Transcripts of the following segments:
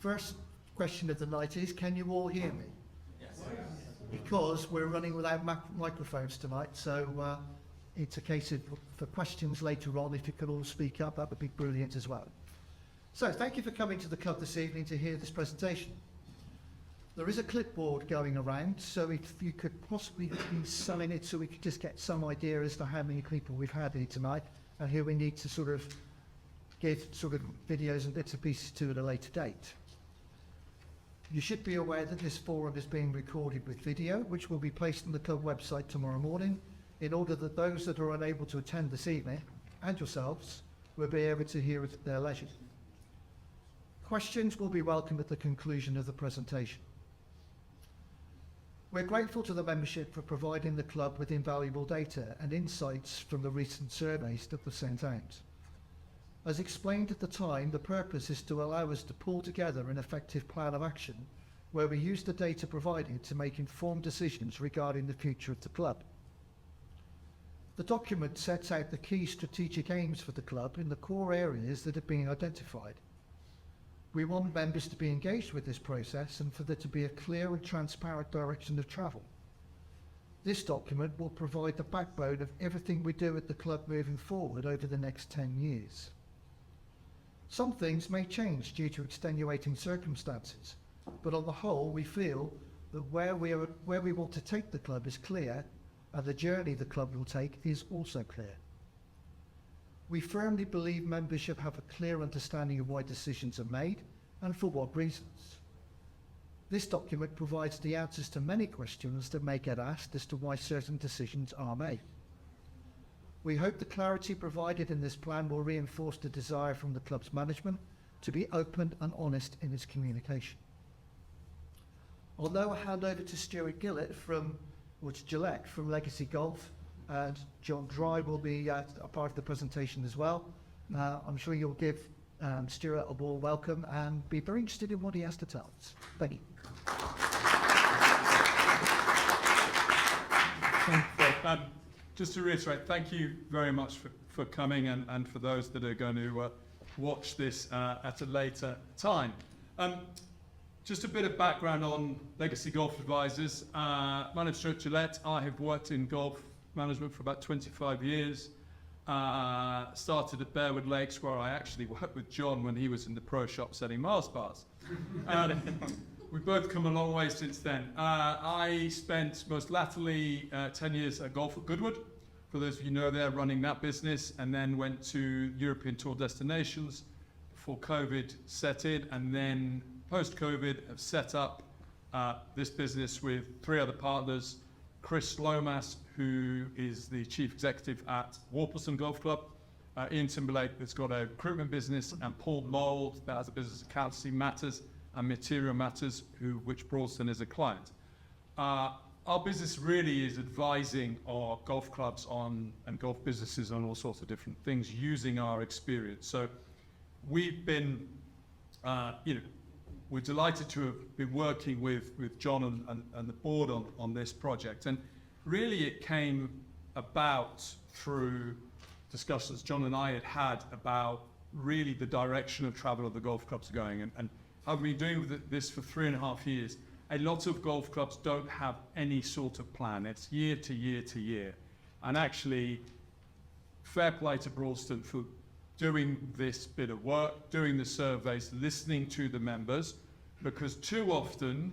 first question of the night is, can you all hear me? Yes. Because we're running without microphones tonight, so it's a case of, for questions later on, if you could all speak up, that would be brilliant as well. So thank you for coming to the club this evening to hear this presentation. There is a clipboard going around, so if you could possibly be selling it so we could just get some idea as to how many people we've had here tonight and who we need to sort of give sort of videos and bits and pieces to at a later date. You should be aware that this forum is being recorded with video, which will be placed on the club website tomorrow morning, in order that those that are unable to attend this evening, and yourselves, will be able to hear it at their leisure. Questions will be welcome at the conclusion of the presentation. We're grateful to the membership for providing the club with invaluable data and insights from the recent surveys that were sent out. As explained at the time, the purpose is to allow us to pull together an effective plan of action where we use the data provided to make informed decisions regarding the future of the club. The document sets out the key strategic aims for the club in the core areas that have been identified. We want members to be engaged with this process and for there to be a clear and transparent direction of travel. This document will provide the backbone of everything we do at the club moving forward over the next 10 years. Some things may change due to extenuating circumstances, but on the whole we feel that where we want to take the club is clear, and the journey the club will take is also clear. We firmly believe members should have a clear understanding of why decisions are made and for what reasons. This document provides the answers to many questions that may get asked as to why certain decisions are made. We hope the clarity provided in this plan will reinforce the desire from the club's management to be open and honest in its communication. I'll now hand over to Stuart Gillett Gillette from Legacy Golf, and John Dry will be a part of the presentation as well. I'm sure you'll give Stuart a warm welcome and be very interested in what he has to tell us. Thank you. Just to reiterate, thank you very much for coming and for those that are going to watch this at a later time. Just a bit of background on Legacy Golf Advisors. My name is Stuart Gillette. I have worked in golf management for about 25 years. Started at Bearwood Lakes, where I actually worked with John when he was in the pro shop selling Mars bars. We've both come a long way since then. I spent most latterly 10 years at Golf at Goodwood. For those of you know, they're running that business, and then went to European tour destinations before COVID set in, and then post-COVID have set up this business with 3 other partners. Chris Lomas, who is the chief executive at Warpleston Golf Club, Ian Timberlake, that's got a recruitment business, and Paul Mould, that has a business accountancy matters and material matters, which Broadstone is a client. Our business really is advising our golf clubs on and golf businesses on all sorts of different things using our experience. So we've been, we're delighted to have been working with John and the board on this project. And really it came about through discussions John and I had about really the direction of travel of the golf clubs are going. And I've been doing this for 3.5 years. A lot of golf clubs don't have any sort of plan. It's year to year to year. And actually, fair play to Broadstone for doing this bit of work, doing the surveys, listening to the members, because too often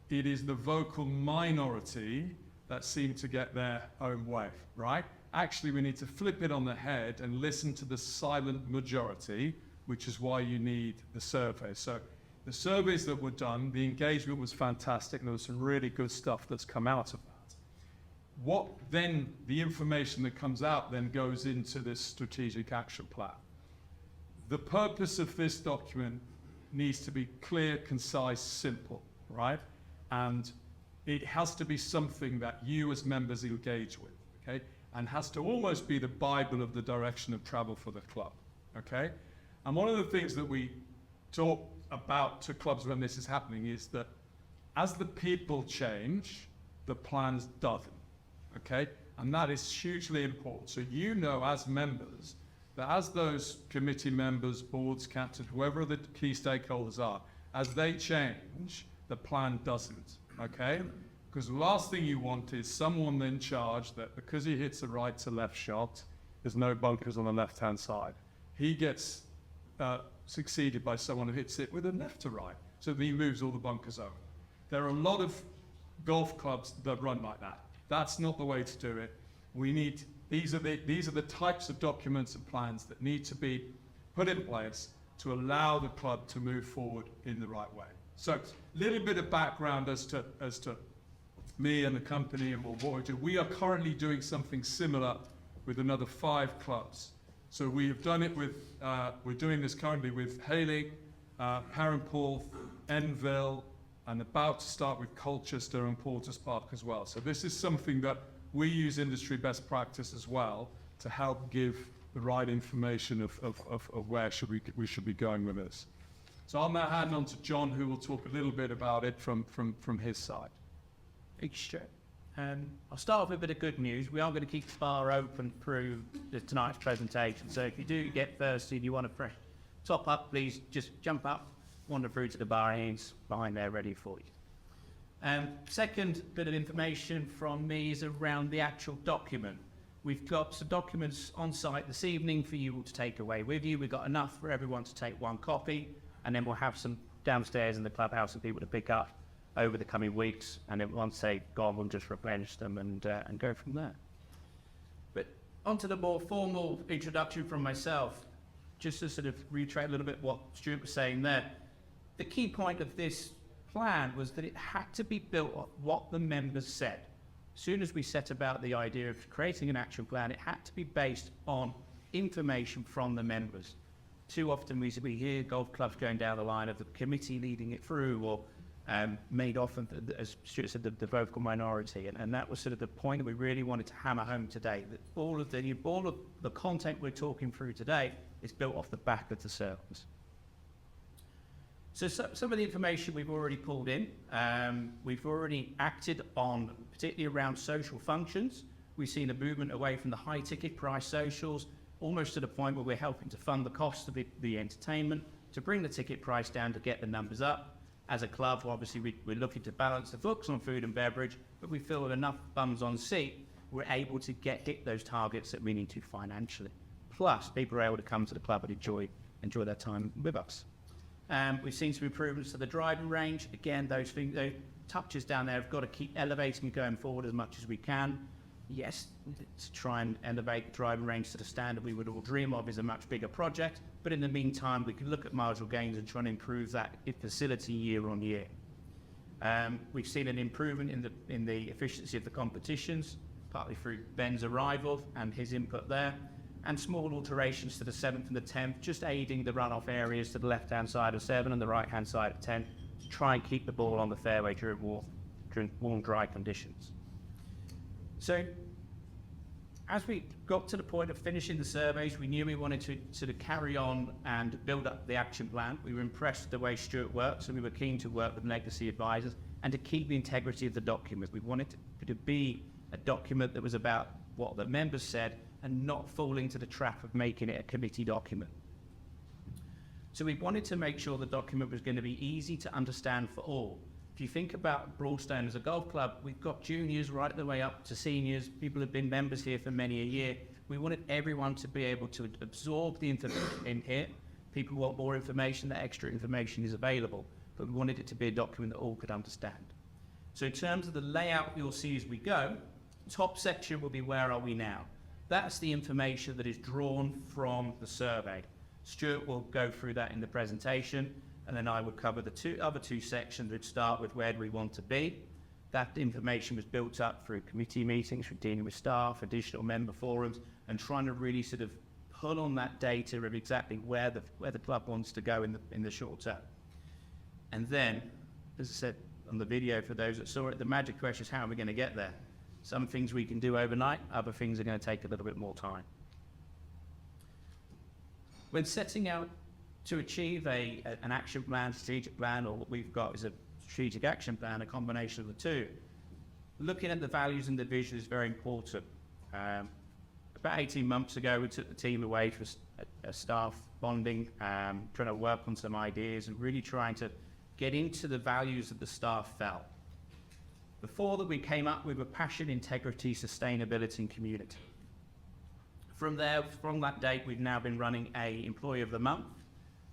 it is the vocal minority that seem to get their own way, right? Actually, we need to flip it on the head and listen to the silent majority, which is why you need the survey. So the surveys that were done, the engagement was fantastic, and there was some really good stuff that's come out of that. What then, the information that comes out then goes into this strategic action plan. The purpose of this document needs to be clear, concise, simple, right? And it has to be something that you as members engage with, okay? And has to almost be the Bible of the direction of travel for the club, okay? And one of the things that we talk about to clubs when this is happening is that as the people change, the plans doesn't, okay? And that is hugely important. So you know as members that as those committee members, boards, captains, whoever the key stakeholders are, as they change, the plan doesn't, okay? Because the last thing you want is someone in charge that because he hits a right to left shot, there's no bunkers on the left-hand side. He gets succeeded by someone who hits it with a left to right, so he moves all the bunkers over. There are a lot of golf clubs that run like that. That's not the way to do it. We need, these are the types of documents and plans that need to be put in place to allow the club to move forward in the right way. So a little bit of background as to me and the company and what we do. We are currently doing something similar with another 5 clubs. So we have done it with, we're doing this currently with Hayling, Harrenporth, Enville, and about to start with Colchester and Porters Park as well. So this is something that we use industry best practice as well to help give the right information of where we should be going with this. So I'll now hand on to John, who will talk a little bit about it from his side. Sure. I'll start off with a bit of good news. We are going to keep the bar open through tonight's presentation. So if you do get thirsty and you want a fresh top up, please just jump up, wander through to the bar ends behind there ready for you. Second bit of information from me is around the actual document. We've got some documents on site this evening for you all to take away with you. We've got enough for everyone to take 1 copy, and then we'll have some downstairs in the clubhouse for people to pick up over the coming weeks, and then once they've gone, we'll just replenish them and go from there. But onto the more formal introduction from myself, just to sort of reiterate a little bit what Stuart was saying there. The key point of this plan was that it had to be built on what the members said. As soon as we set about the idea of creating an action plan, it had to be based on information from the members. Too often we hear golf clubs going down the line of the committee leading it through, or made off, as Stuart said, the vocal minority, and that was sort of the point that we really wanted to hammer home today. That all of the content we're talking through today is built off the back of the service. So some of the information we've already pulled in, we've already acted on, particularly around social functions. We've seen a movement away from the high ticket price socials, almost to the point where we're helping to fund the cost of the entertainment, to bring the ticket price down to get the numbers up. As a club, obviously we're looking to balance the books on food and beverage, but we feel with enough bums on seat, we're able to hit those targets that we need to financially. Plus, people are able to come to the club and enjoy their time with us. We've seen some improvements to the driving range. Again, those touches down there have got to keep elevating and going forward as much as we can. Yes, to try and elevate the driving range to the standard we would all dream of is a much bigger project, but in the meantime, we can look at marginal gains and try and improve that facility year on year. We've seen an improvement in the efficiency of the competitions, partly through Ben's arrival and his input there, and small alterations to the 7th and the 10th, just aiding the runoff areas to the left-hand side of 7 and the right-hand side of 10 to try and keep the ball on the fairway during warm, dry conditions. So, as we got to the point of finishing the surveys, we knew we wanted to sort of carry on and build up the action plan. We were impressed with the way Stuart works, and we were keen to work with legacy advisors and to keep the integrity of the document. We wanted it to be a document that was about what the members said and not fall into the trap of making it a committee document. So we wanted to make sure the document was going to be easy to understand for all. If you think about Broadstone as a golf club, we've got juniors right the way up to seniors. People have been members here for many a year. We wanted everyone to be able to absorb the information in here. People want more information, that extra information is available, but we wanted it to be a document that all could understand. So in terms of the layout you'll see as we go, top section will be where are we now? That's the information that is drawn from the survey. Stuart will go through that in the presentation, and then I would cover the other two sections, which start with where do we want to be. That information was built up through committee meetings, through dealing with staff, additional member forums, and trying to really sort of pull on that data of exactly where the club wants to go in the short term. And then, as I said on the video for those that saw it, the magic question is how are we going to get there? Some things we can do overnight, other things are going to take a little bit more time. When setting out to achieve an action plan, strategic plan, or what we've got is a strategic action plan, a combination of the two, looking at the values and the vision is very important. About 18 months ago, we took the team away for a staff bonding, trying to work on some ideas and really trying to get into the values that the staff felt. Before that, we came up with a passion, integrity, sustainability, and community. From that date, we've now been running a Employee of the Month.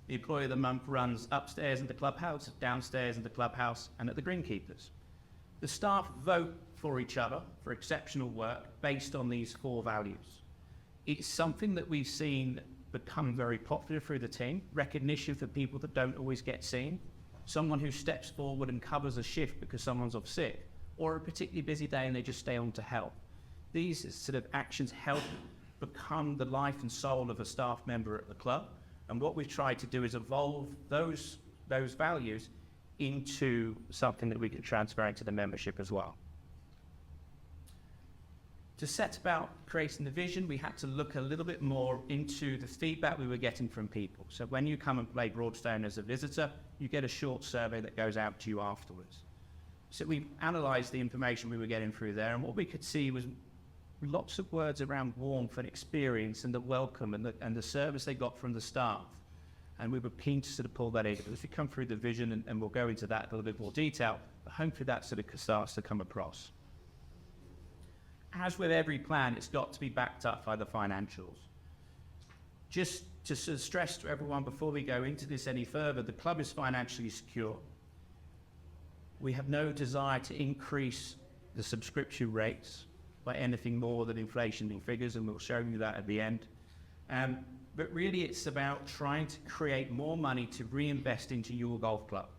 The Employee of the Month runs upstairs in the clubhouse, downstairs in the clubhouse, and at the Greenkeepers. The staff vote for each other for exceptional work based on these 4 values. It's something that we've seen become very popular through the team, recognition for people that don't always get seen, someone who steps forward and covers a shift because someone's off sick, or a particularly busy day and they just stay on to help. These sort of actions help become the life and soul of a staff member at the club, and what we've tried to do is evolve those values into something that we can transfer into the membership as well. To set about creating the vision, we had to look a little bit more into the feedback we were getting from people. So when you come and play Broadstone as a visitor, you get a short survey that goes out to you afterwards. So we analysed the information we were getting through there, and what we could see was lots of words around warmth and experience and the welcome and the service they got from the staff. And we were keen to sort of pull that in. As we come through the vision, and we'll go into that in a little bit more detail, but hopefully that sort of starts to come across. As with every plan, it's got to be backed up by the financials. Just to sort of stress to everyone before we go into this any further, the club is financially secure. We have no desire to increase the subscription rates by anything more than inflation figures, and we'll show you that at the end. But really it's about trying to create more money to reinvest into your golf club.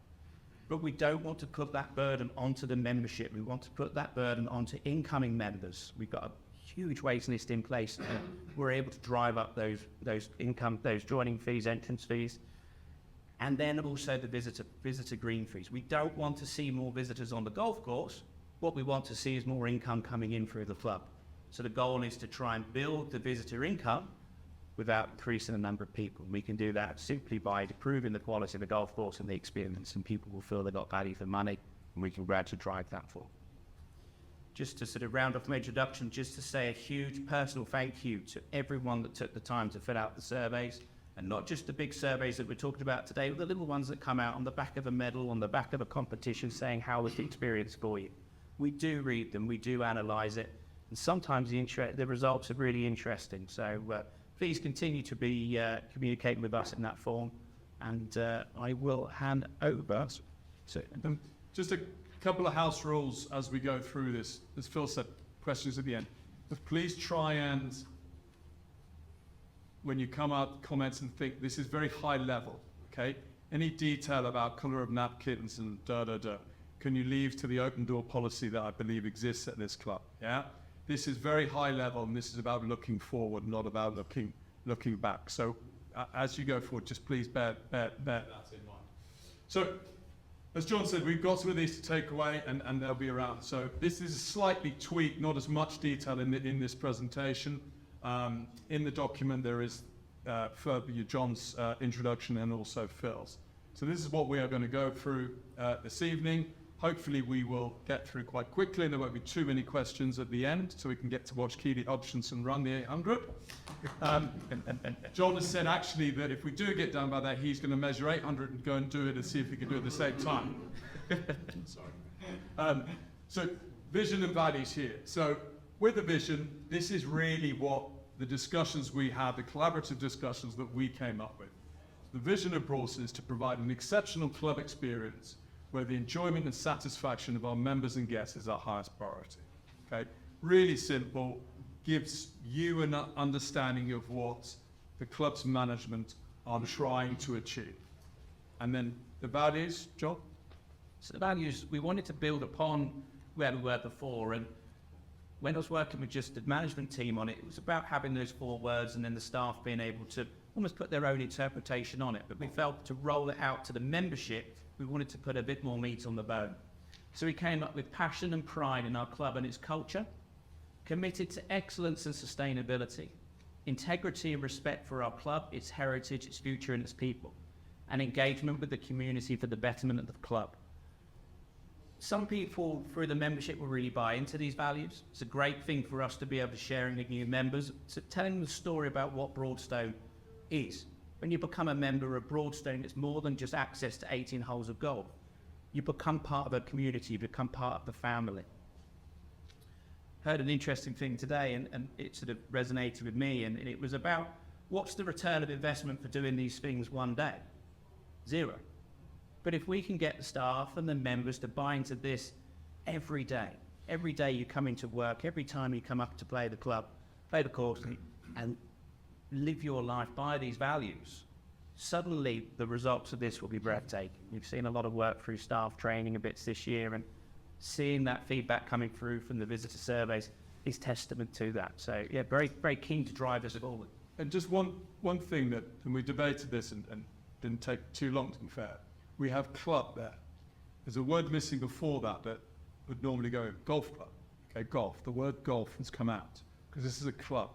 But we don't want to put that burden onto the membership. We want to put that burden onto incoming members. We've got a huge waiting list in place, and we're able to drive up those joining fees, entrance fees, and then also the visitor green fees. We don't want to see more visitors on the golf course. What we want to see is more income coming in through the club. So the goal is to try and build the visitor income without increasing the number of people. We can do that simply by improving the quality of the golf course and the experience, and people will feel they got value for money, and we can gradually drive that forward. Just to sort of round off my introduction, just to say a huge personal thank you to everyone that took the time to fill out the surveys, and not just the big surveys that we're talking about today, but the little ones that come out on the back of a medal, on the back of a competition saying how was the experience for you. We do read them, we do analyse it, and sometimes the results are really interesting. So please continue to be communicating with us in that form, and I will hand over to just a couple of house rules as we go through this. As Phil said, questions at the end. But please try and, when you come out, comments and think, this is very high level, okay? Any detail about colour of napkins and can you leave to the open door policy that I believe exists at this club, yeah? This is very high level, and this is about looking forward, not about looking back. So as you go forward, just please bear that in mind. So as John said, we've got some of these to take away, and they'll be around. So this is a slightly tweaked, not as much detail in this presentation. In the document, there is further John's introduction and also Phil's. So this is what we are going to go through this evening. Hopefully we will get through quite quickly, and there won't be too many questions at the end, so we can get to watch Keely Hodgkinson run the 800. John has said actually that if we do get done by that, he's going to measure 800 and go and do it and see if he can do it at the same time. Sorry. So vision and values here. So with the vision, this is really what the discussions we had, the collaborative discussions that we came up with. The vision of Broadstone is to provide an exceptional club experience where the enjoyment and satisfaction of our members and guests is our highest priority. Okay, really simple, gives you an understanding of what the club's management are trying to achieve. And then the values, John? So the values, we wanted to build upon where we were before, and when I was working with just the management team on it, it was about having those 4 words and then the staff being able to almost put their own interpretation on it. But we felt to roll it out to the membership, we wanted to put a bit more meat on the bone. So we came up with passion and pride in our club and its culture, committed to excellence and sustainability, integrity and respect for our club, its heritage, its future and its people, and engagement with the community for the betterment of the club. Some people through the membership will really buy into these values. It's a great thing for us to be able to share with new members, so telling them the story about what Broadstone is. When you become a member of Broadstone, it's more than just access to 18 holes of golf. You become part of a community, you become part of the family. Heard an interesting thing today, and it sort of resonated with me, and it was about what's the return of investment for doing these things one day? 0. But if we can get the staff and the members to buy into this every day you come into work, every time you come up to play the club, play the course, and live your life by these values, suddenly the results of this will be breathtaking. We've seen a lot of work through staff training a bit this year, and seeing that feedback coming through from the visitor surveys is testament to that. So yeah, very, very keen to drive this forward. And just one thing that, and we debated this and didn't take too long to be fair, we have club there. There's a word missing before that would normally go in golf club. Okay, golf. The word golf has come out because this is a club.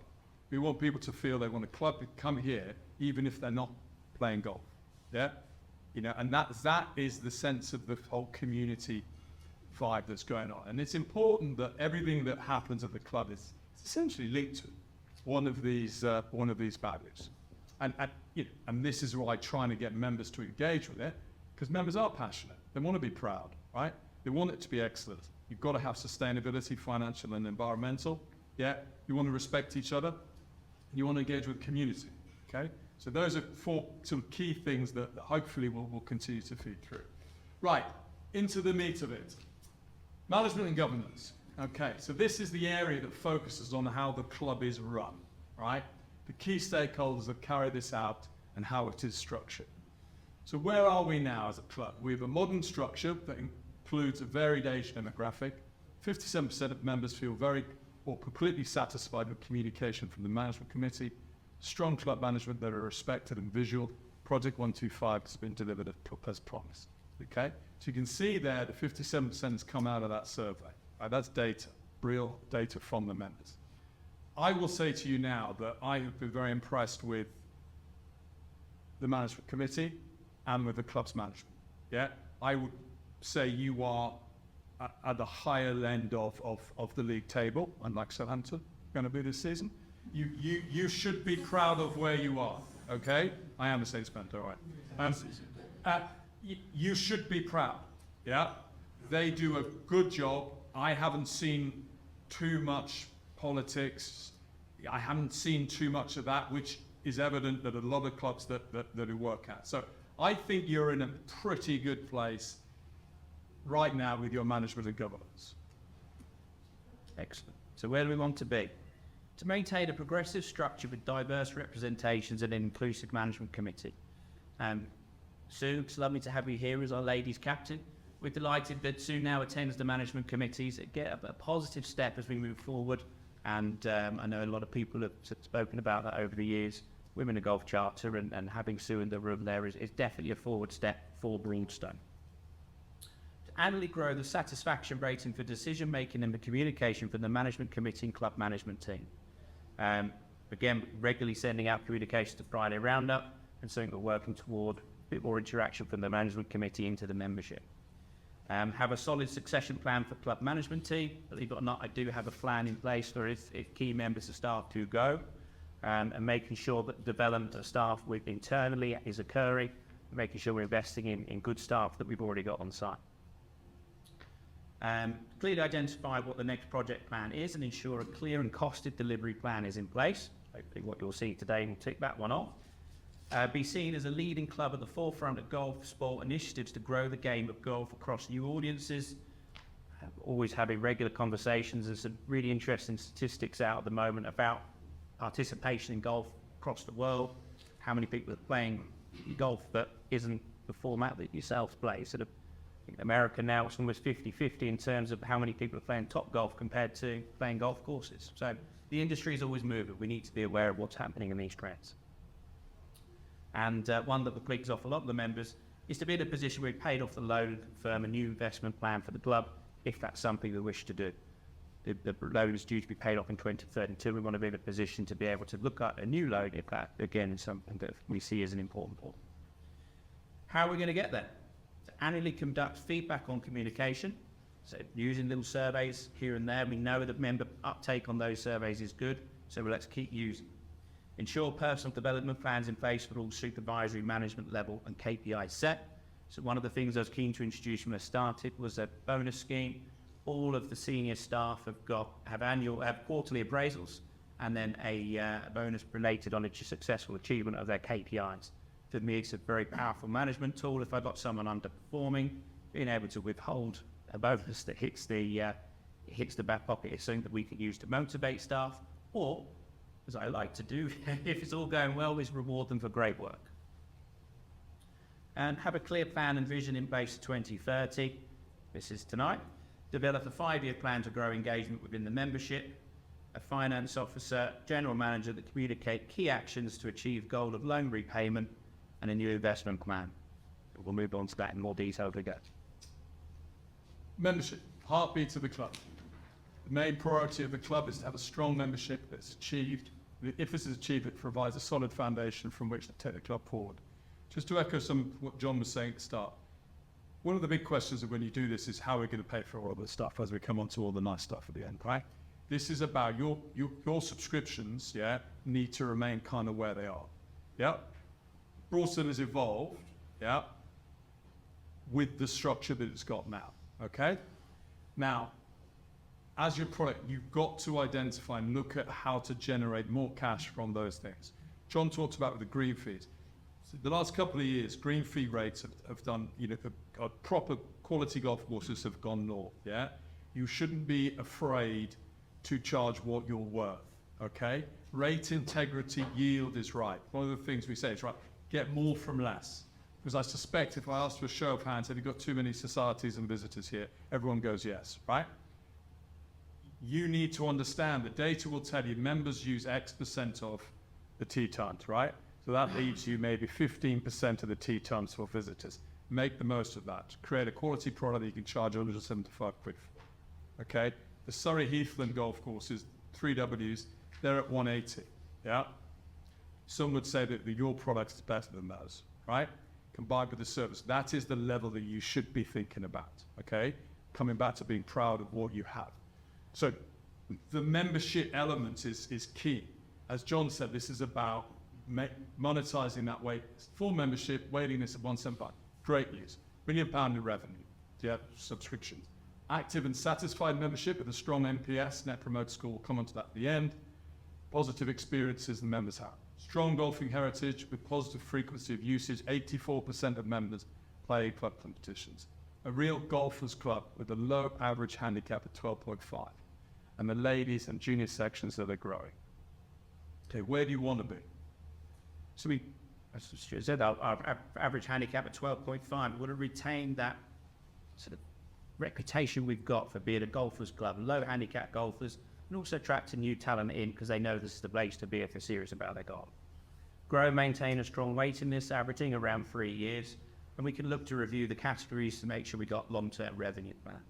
We want people to feel they want a club to come here even if they're not playing golf. Yeah? You know, and that is the sense of the whole community vibe that's going on. And it's important that everything that happens at the club is essentially linked to one of these values. And you know, and this is why trying to get members to engage with it, because members are passionate. They want to be proud, right? They want it to be excellent. You've got to have sustainability, financial and environmental. Yeah, you want to respect each other. You want to engage with the community, okay? So those are 4 sort of key things that hopefully will continue to feed through. Right, into the meat of it. Management and governance. Okay, so this is the area that focuses on how the club is run, right? The key stakeholders that carry this out and how it is structured. So where are we now as a club? We have a modern structure that includes a varied age demographic. 57% of members feel very or completely satisfied with communication from the management committee. Strong club management that are respected and visual. Project 125 has been delivered as promised. Okay, so you can see there the 57% has come out of that survey. Right, that's data, real data from the members. I will say to you now that I have been very impressed with the management committee and with the club's management. Yeah, I would say you are at the higher end of the league table, unlike Southampton going to be this season. You should be proud of where you are. Okay, I am a Saints-fan, all right. You should be proud. Yeah, they do a good job. I haven't seen too much politics. I haven't seen too much of that, which is evident that a lot of clubs that we work at. So I think you're in a pretty good place right now with your management and governance. Excellent. So where do we want to be? To maintain a progressive structure with diverse representations and an inclusive management committee. Sue, it's lovely to have you here as our ladies captain. We're delighted that Sue now attends the management committees. It get a positive step as we move forward. And I know a lot of people have spoken about that over the years. Women in Golf Charter and having Sue in the room there is definitely a forward step for Broadstone. To annually grow the satisfaction rating for decision making and the communication from the management committee and club management team. Again, regularly sending out communication to Friday Roundup and something we're working toward a bit more interaction from the management committee into the membership. Have a solid succession plan for club management team. Believe it or not, I do have a plan in place for if key members of staff do go, and making sure that development of staff internally is occurring, making sure we're investing in good staff that we've already got on site. Clearly identify what the next project plan is and ensure a clear and costed delivery plan is in place. Hopefully what you'll see today will tick that one off. Be seen as a leading club at the forefront of golf sport initiatives to grow the game of golf across new audiences. Always having regular conversations. There's some really interesting statistics out at the moment about participation in golf across the world. How many people are playing golf that isn't the format that yourselves play. Sort of, I think America now it's almost 50-50 in terms of how many people are playing top golf compared to playing golf courses. So the industry is always moving. We need to be aware of what's happening in these trends. And one that clicks off a lot of the members is to be in a position where we've paid off the loan and confirm a new investment plan for the club, if that's something we wish to do. The loan is due to be paid off in 2032. We want to be in a position to be able to look at a new loan if that, again, is something that we see as an important point. How are we going to get there? To annually conduct feedback on communication. So using little surveys here and there. We know that member uptake on those surveys is good, so let's keep using. Ensure personal development plans in place for all supervisory, management level and KPIs set. So one of the things I was keen to introduce when I started was a bonus scheme. All of the senior staff have quarterly appraisals and then a bonus related on a successful achievement of their KPIs. For me, it's a very powerful management tool. If I've got someone underperforming, being able to withhold a bonus that hits the back pocket is something that we can use to motivate staff, or, as I like to do, if it's all going well, is reward them for great work. And have a clear plan and vision in place to 2030. This is tonight. Develop a 5-year plan to grow engagement within the membership. A finance officer, general manager that communicate key actions to achieve goal of loan repayment, and a new investment plan. We'll move on to that in more detail as we go. Membership, heartbeat of the club. The main priority of the club is to have a strong membership that's achieved. If this is achieved, it provides a solid foundation from which to take the club forward. Just to echo some of what John was saying at the start, one of the big questions when you do this is how we're going to pay for all of the stuff as we come on to all the nice stuff at the end, right? This is about your subscriptions, yeah, need to remain kind of where they are, yeah? Broadstone has evolved, yeah, with the structure that it's got now, okay? Now, as your product, you've got to identify and look at how to generate more cash from those things. John talked about with the green fees. So the last couple of years, green fee rates have done, proper quality golf courses have gone north, yeah? You shouldn't be afraid to charge what you're worth, okay? Rate integrity, yield is right. One of the things we say is, right, get more from less. Because I suspect if I asked for a show of hands, have you got too many societies and visitors here? Everyone goes yes, right? You need to understand the data will tell you members use X% of the tee times, right? So that leaves you maybe 15% of the tee times for visitors. Make the most of that. Create a quality product that you can charge 175 quid for, okay? The Surrey Heathland golf courses, 3Ws, they're at 180, yeah? Some would say that your product is better than those, right? Combined with the service. That is the level that you should be thinking about, okay? Coming back to being proud of what you have. So the membership element is key. As John said, this is about monetizing that wait. Full membership, waiting list at 175. Great news. £1 million in revenue. Yeah, subscriptions. Active and satisfied membership with a strong NPS, Net Promoter Score. We'll come on to that at the end. Positive experiences the members have. Strong golfing heritage with positive frequency of usage. 84% of members play club competitions. A real golfers club with a low average handicap at 12.5. And the ladies and junior sections that are growing. Okay, where do you want to be? So we, as Stuart said, our average handicap at 12.5, we want to retain that sort of reputation we've got for being a golfers club, low handicap golfers, and also attracting new talent in because they know this is the place to be if they're serious about their golf. Grow and maintain a strong waiting list, averaging around 3 years, and we can look to review the categories to make sure we got long-term revenue plan.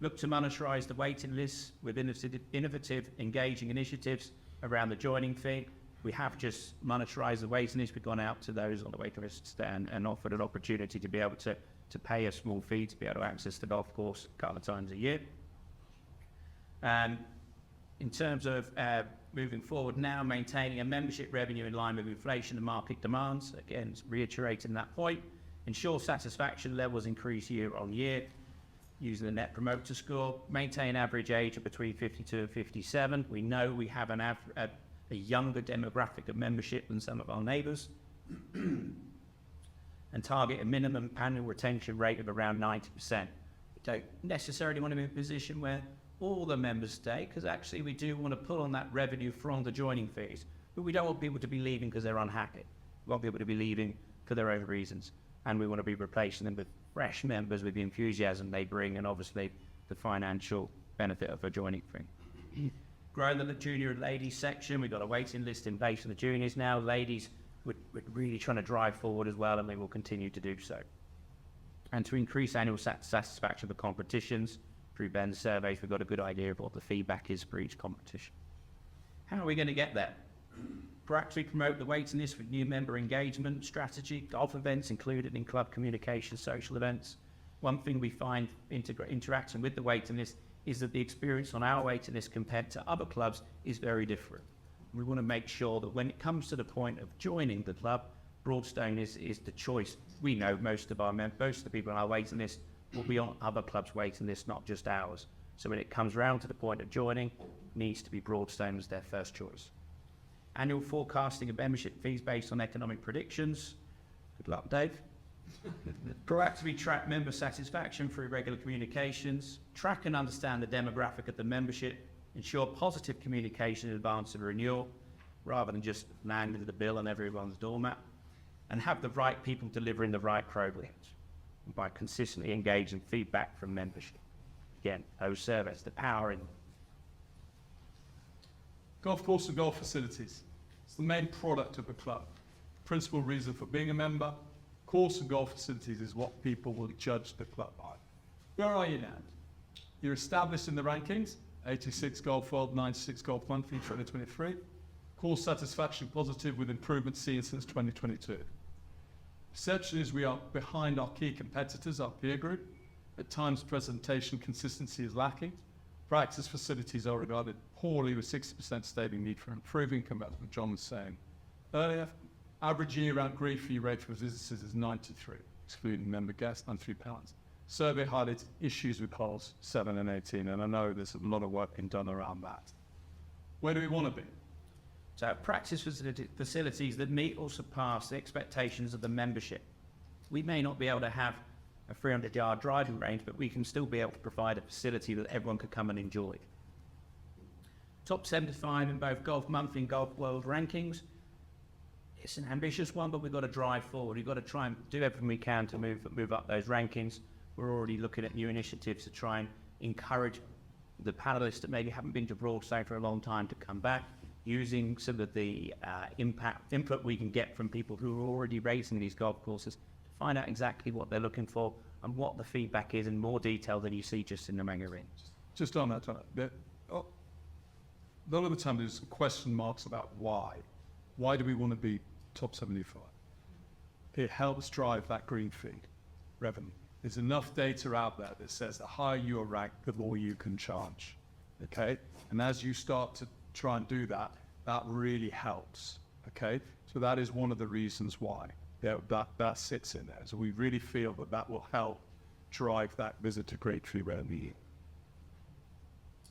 Look to monetize the waiting list with innovative, engaging initiatives around the joining fee. We have just monetized the waiting list. We've gone out to those on the waiting list and offered an opportunity to be able to pay a small fee to be able to access the golf course a couple of times a year. And in terms of moving forward now, maintaining a membership revenue in line with inflation and market demands, again, reiterating that point, ensure satisfaction levels increase year on year, using the Net Promoter Score, maintain average age of between 52 and 57. We know we have a younger demographic of membership than some of our neighbours, and target a minimum annual retention rate of around 90%. We don't necessarily want to be in a position where all the members stay, because actually we do want to pull on that revenue from the joining fees, but we don't want people to be leaving because they're unhappy. We want people to be leaving for their own reasons, and we want to be replacing them with fresh members with the enthusiasm they bring and obviously the financial benefit of a joining fee. Growing the junior and ladies section, we've got a waiting list in place for the juniors now. Ladies, we're really trying to drive forward as well, and we will continue to do so. And to increase annual satisfaction for competitions, through Ben's surveys, we've got a good idea of what the feedback is for each competition. How are we going to get there? Proactively promote the waiting list with new member engagement strategy, golf events included in club communication, social events. One thing we find interacting with the waiting list is that the experience on our waiting list compared to other clubs is very different. We want to make sure that when it comes to the point of joining the club, Broadstone is the choice. We know most of the people on our waiting list will be on other clubs' waiting list, not just ours. So when it comes round to the point of joining, it needs to be Broadstone as their first choice. Annual forecasting of membership fees based on economic predictions. Good luck, Dave. Proactively track member satisfaction through regular communications. Track and understand the demographic of the membership. Ensure positive communication in advance of renewal, rather than just landing the bill on everyone's doormat. And have the right people delivering the right programs by consistently engaging feedback from membership. Again, those surveys, the power in Golf course and golf facilities. It's the main product of the club. Principal reason for being a member. Course and golf facilities is what people will judge the club by. Where are you now? You're established in the rankings. 86 Golf World, 96 Golf Monthly, 2023. Course satisfaction positive with improvement seen since 2022. Perception is we are behind our key competitors, our peer group. At times, presentation consistency is lacking. Practice facilities are regarded poorly, with 60% stating need for improving, compared to what John was saying earlier. Average year-round green fee rate for visitors is 93, excluding member guests, £93. Survey highlights issues with holes 7 and 18, and I know there's a lot of work being done around that. Where do we want to be? So practice facilities that meet or surpass the expectations of the membership. We may not be able to have a 300-yard driving range, but we can still be able to provide a facility that everyone could come and enjoy. Top 75 in both Golf Monthly and Golf World rankings. It's an ambitious one, but we've got to drive forward. We've got to try and do everything we can to move up those rankings. We're already looking at new initiatives to try and encourage the panelists that maybe haven't been to Broadstone for a long time to come back, using some of the input we can get from people who are already racing these golf courses to find out exactly what they're looking for and what the feedback is in more detail than you see just in the magazine. Just on that, a lot of the time there's question marks about why. Why do we want to be top 75? It helps drive that green fee revenue. There's enough data out there that says the higher you are ranked, the more you can charge, okay? And as you start to try and do that, that really helps, okay? So that is one of the reasons why that sits in there. So we really feel that will help drive that visitor green fee revenue.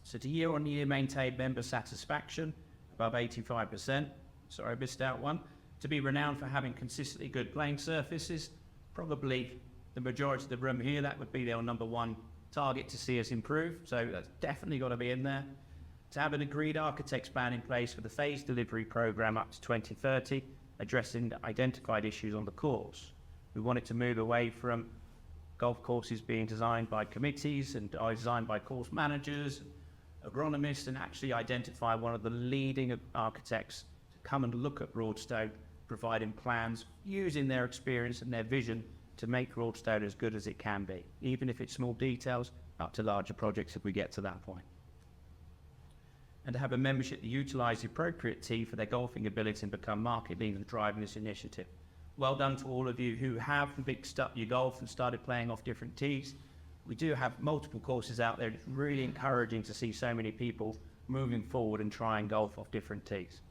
So to year-on-year maintain member satisfaction above 85%. Sorry, I missed out one. To be renowned for having consistently good playing surfaces. Probably the majority of the room here, that would be their number one target to see us improve. So that's definitely got to be in there. To have an agreed architect's plan in place for the phased delivery program up to 2030, addressing the identified issues on the course. We wanted to move away from golf courses being designed by committees and designed by course managers, agronomists, and actually identify one of the leading architects to come and look at Broadstone, providing plans using their experience and their vision to make Broadstone as good as it can be, even if it's small details up to larger projects if we get to that point. And to have a membership that utilise the appropriate tee for their golfing ability and become market leaders driving this initiative. Well done to all of you who have mixed up your golf and started playing off different tees. We do have multiple courses out there. It's really encouraging to see so many people moving forward and trying golf off different tees.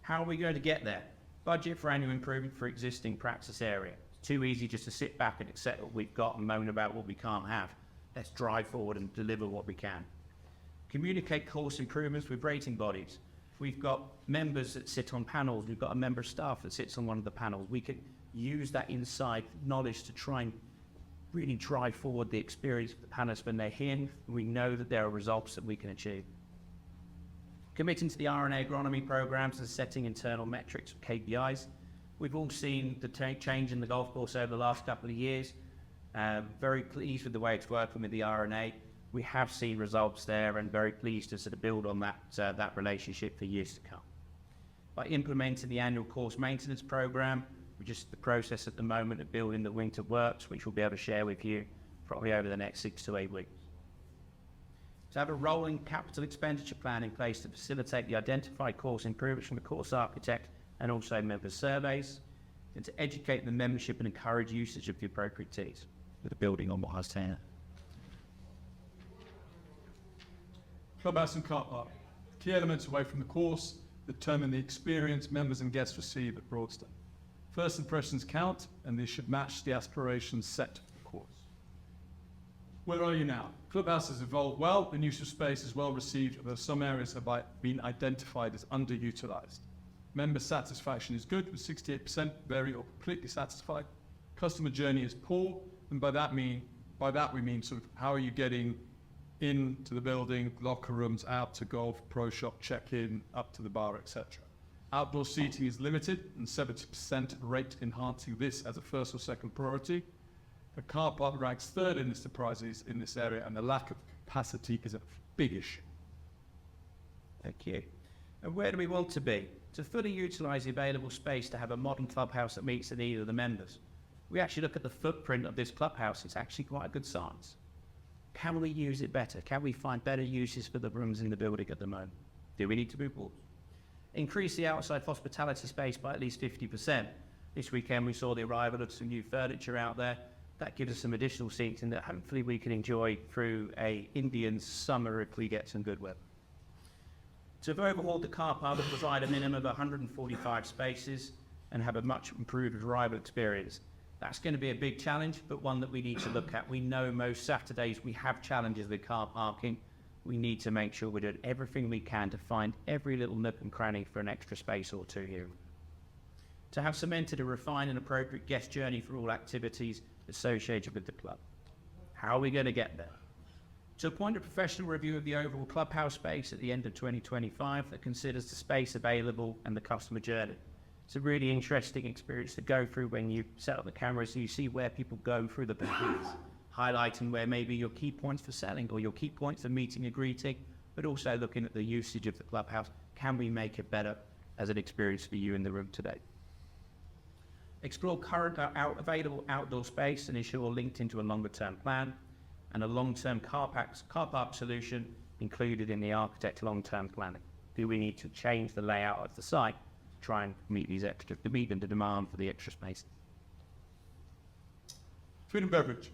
How are we going to get there? Budget for annual improvement for existing practice area. It's too easy just to sit back and accept what we've got and moan about what we can't have. Let's drive forward and deliver what we can. Communicate course improvements with rating bodies. We've got members that sit on panels. We've got a member of staff that sits on one of the panels. We can use that inside knowledge to try and really drive forward the experience of the panelists when they're here. We know that there are results that we can achieve. Committing to the R&A agronomy programs and setting internal metrics for KPIs. We've all seen the change in the golf course over the last couple of years. Very pleased with the way it's working with the R&A. We have seen results there and very pleased to sort of build on that relationship for years to come. By implementing the annual course maintenance program, we're just in the process at the moment of building the winter works, which we'll be able to share with you probably over the next 6 to 8 weeks. To have a rolling capital expenditure plan in place to facilitate the identified course improvements from the course architect and also member surveys, and to educate the membership and encourage usage of the appropriate tees. With a building on what I was saying. Clubhouse and car park. Key elements away from the course determine the experience members and guests receive at Broadstone. First impressions count, and they should match the aspirations set for the course. Where are you now? Clubhouse has evolved well, the use of space is well received, although some areas have been identified as underutilized. Member satisfaction is good, with 68% very or completely satisfied. Customer journey is poor, and by that we mean sort of how are you getting into the building, locker rooms, out to golf, pro shop, check-in, up to the bar, etc. Outdoor seating is limited, and 70% rate enhancing this as a first or second priority. The car park ranks third in the surprises in this area, and the lack of capacity is a big issue. Thank you. And where do we want to be? To fully utilise the available space to have a modern clubhouse that meets the need of the members. We actually look at the footprint of this clubhouse, it's actually quite a good size. Can we use it better? Can we find better uses for the rooms in the building at the moment? Do we need to move forward? Increase the outside hospitality space by at least 50%. This weekend we saw the arrival of some new furniture out there. That gives us some additional seating that hopefully we can enjoy through a Indian summer if we get some good weather. To have overhauled the car park, we'll provide a minimum of 145 spaces and have a much improved arrival experience. That's going to be a big challenge, but one that we need to look at. We know most Saturdays we have challenges with car parking. We need to make sure we're doing everything we can to find every little nook and cranny for an extra space or two here. To have cemented a refined and appropriate guest journey for all activities associated with the club. How are we going to get there? To appoint a professional review of the overall clubhouse space at the end of 2025 that considers the space available and the customer journey. It's a really interesting experience to go through when you set up the cameras so you see where people go through the buildings, highlighting where maybe your key points for selling or your key points for meeting and greeting, but also looking at the usage of the clubhouse. Can we make it better as an experience for you in the room today? Explore current available outdoor space and ensure linked into a longer term plan and a long-term car park solution included in the architect long-term planning. Do we need to change the layout of the site to try and meet the demand for the extra space? Food and beverage.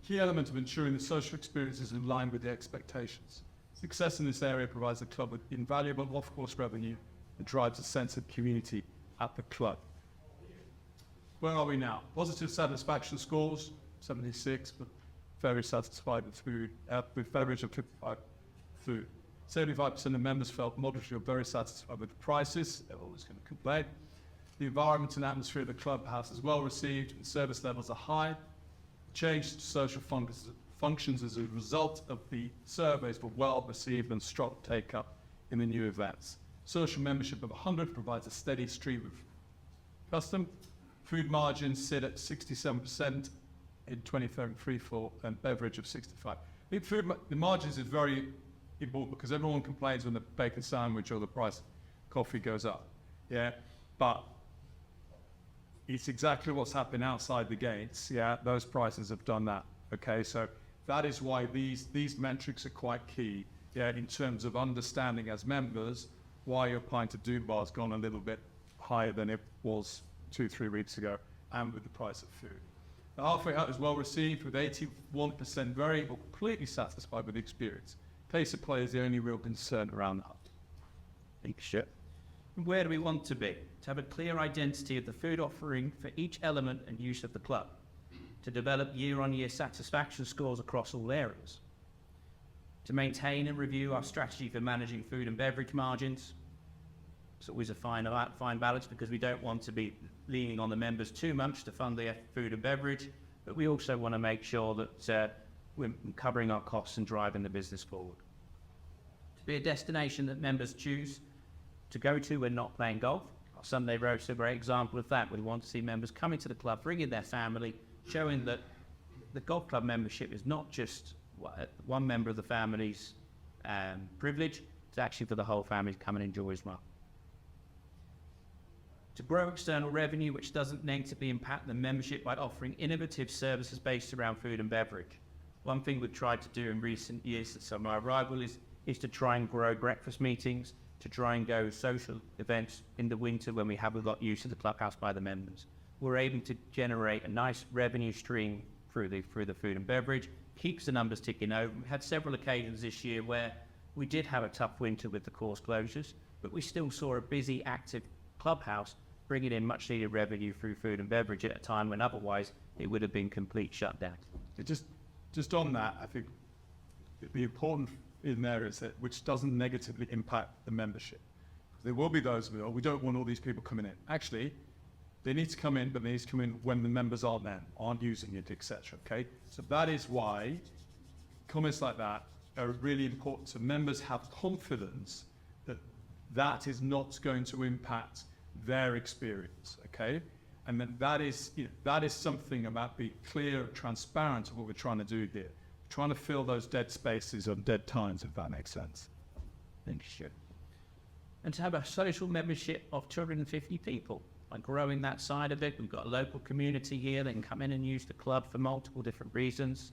Key element of ensuring the social experience is in line with the expectations. Success in this area provides the club with invaluable off-course revenue that drives a sense of community at the club. Where are we now? Positive satisfaction scores, 76, but very satisfied with food, with beverage of 55 food. 75% of members felt moderately or very satisfied with the prices. They're always going to complain. The environment and atmosphere of the clubhouse is well received and service levels are high. Change to social functions as a result of the surveys were well received and strong take-up in the new events. Social membership of 100 provides a steady stream of custom. Food margins sit at 67% in 2033 for and beverage of 65. I think the margins is very important because everyone complains when the bacon sandwich or the price of coffee goes up. Yeah, but it's exactly what's happened outside the gates. Yeah, those prices have done that. Okay, so that is why these metrics are quite key. Yeah, in terms of understanding as members why your pint of Doom Bar has gone a little bit higher than it was 2-3 weeks ago, and with the price of food. The halfway hut is well received, with 81% very or completely satisfied with the experience. Pace of play is the only real concern around the hut. Thanks, Chip. Where do we want to be? To have a clear identity of the food offering for each element and use of the club. To develop year-on-year satisfaction scores across all areas. To maintain and review our strategy for managing food and beverage margins. It's always a fine balance because we don't want to be leaning on the members too much to fund their food and beverage, but we also want to make sure that we're covering our costs and driving the business forward. To be a destination that members choose to go to when not playing golf. Our Sunday roast is a great example of that. We want to see members coming to the club, bringing their family, showing that the golf club membership is not just one member of the family's privilege, it's actually for the whole family to come and enjoy as well. To grow external revenue, which doesn't negatively impact the membership by offering innovative services based around food and beverage. One thing we've tried to do in recent years since my arrival is to try and grow breakfast meetings, to try and go social events in the winter when we haven't got used to the clubhouse by the members. We're able to generate a nice revenue stream through the food and beverage, keeps the numbers ticking over. We had several occasions this year where We did have a tough winter with the course closures, but we still saw a busy, active clubhouse bringing in much needed revenue through food and beverage at a time when otherwise it would have been complete shutdown. Just on that, I think the important in there is that which doesn't negatively impact the membership. There will be those who, we don't want all these people coming in. Actually, they need to come in, but they need to come in when the members aren't there, aren't using it, etc. Okay, so that is why comments like that are really important. So members have confidence that that is not going to impact their experience. Okay, and that is something about being clear and transparent of what we're trying to do here. We're trying to fill those dead spaces or dead times, if that makes sense. Thank you, Stuart. And to have a social membership of 250 people, by growing that side of it, we've got a local community here that can come in and use the club for multiple different reasons.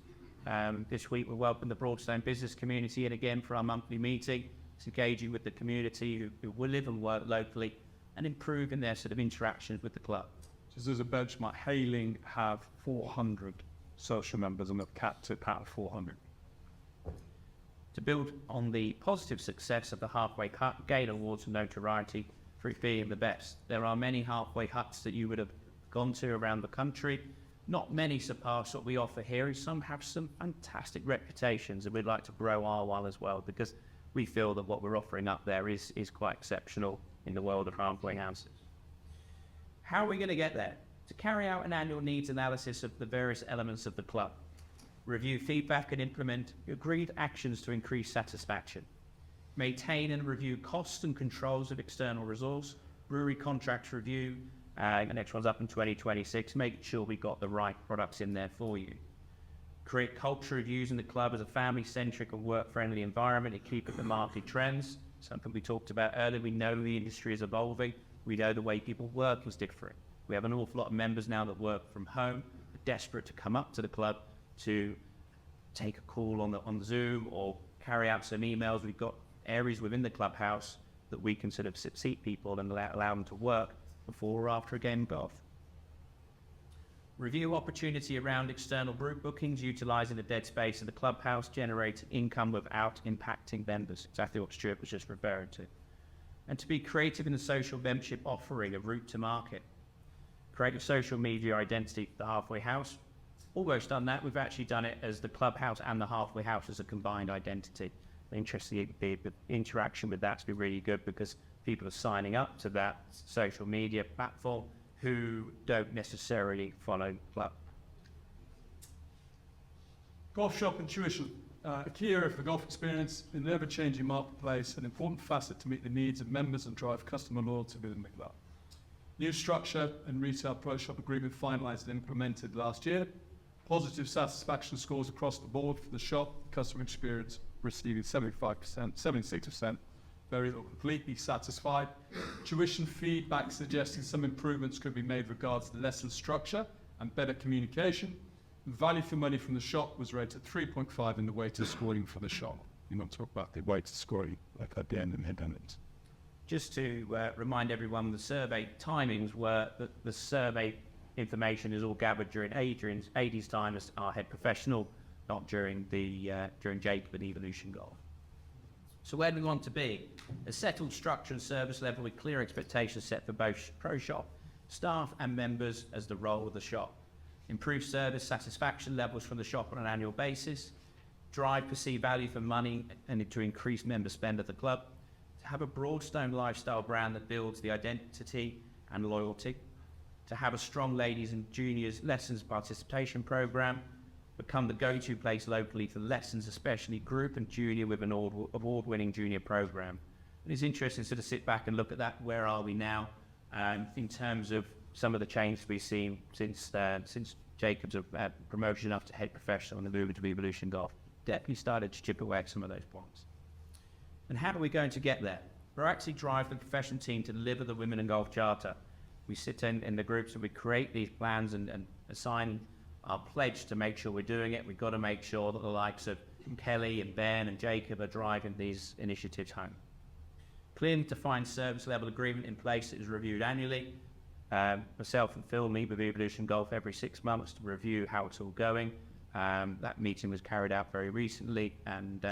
This week we welcome the Broadstone business community in again for our monthly meeting. It's engaging with the community who will live and work locally and improving their sort of interactions with the club. Just as a benchmark, Hayling have 400 social members and they've capped it at 400. To build on the positive success of the Halfway Hut, gain awards and notoriety for being the best. There are many halfway huts that you would have gone to around the country. Not many surpass what we offer here, and some have some fantastic reputations, and we'd like to grow our one as well because we feel that what we're offering up there is quite exceptional in the world of halfway houses. How are we going to get there? To carry out an annual needs analysis of the various elements of the club, review feedback and implement agreed actions to increase satisfaction, maintain and review costs and controls of external resource, brewery contract review, the next one's up in 2026, making sure we got the right products in there for you. Create culture of using the club as a family-centric and work-friendly environment and keep up the market trends, something we talked about earlier. We know the industry is evolving. We know the way people work is different. We have an awful lot of members now that work from home, are desperate to come up to the club to take a call on the Zoom or carry out some emails. We've got areas within the clubhouse that we can sort of seat people and allow them to work before or after a game of golf. Review opportunity around external group bookings, utilising the dead space of the clubhouse, generating income without impacting members. Exactly what Stuart was just referring to. And to be creative in the social membership offering, a route to market. Create a social media identity for the Halfway House. Almost done that. We've actually done it as the clubhouse and the Halfway House as a combined identity. Interestingly, the interaction with that's been really good because people are signing up to that social media platform who don't necessarily follow the club. Golf shop and tuition. A key area for golf experience in the ever-changing marketplace, an important facet to meet the needs of members and drive customer loyalty within the club. New structure and retail pro shop agreement finalised and implemented last year. Positive satisfaction scores across the board for the shop. Customer experience receiving 75%, 76%. Very completely satisfied. Tuition feedback suggesting some improvements could be made regards to lesson structure and better communication. Value for money from the shop was rated 3.5 in the waiter scoring for the shop. You want to talk about the waiter scoring like at the end and mid-end. Just to remind everyone, the survey timings were that the survey information is all gathered during Adrian's time as our head professional, not during Jacob and Evolution Golf. So where do we want to be? A settled structure and service level with clear expectations set for both pro shop staff and members as the role of the shop. Improve service satisfaction levels from the shop on an annual basis. Drive perceived value for money and to increase member spend at the club. To have a Broadstone lifestyle brand that builds the identity and loyalty. To have a strong ladies and juniors lessons participation program. Become the go-to place locally for lessons, especially group and junior with an award-winning junior program. And it's interesting to sort of sit back and look at that. Where are we now in terms of some of the changes we've seen since Jacob's promotion up to head professional and the move into Evolution Golf? Definitely started to chip away at some of those points. And how are we going to get there? We're actually drive the profession team to deliver the Women in Golf Charter. We sit in the groups and we create these plans and assign our pledge to make sure we're doing it. We've got to make sure that the likes of Kelly and Ben and Jacob are driving these initiatives home. Clearly defined service level agreement in place that is reviewed annually. Myself and Phil meet with Evolution Golf every 6 months to review how it's all going. That meeting was carried out very recently and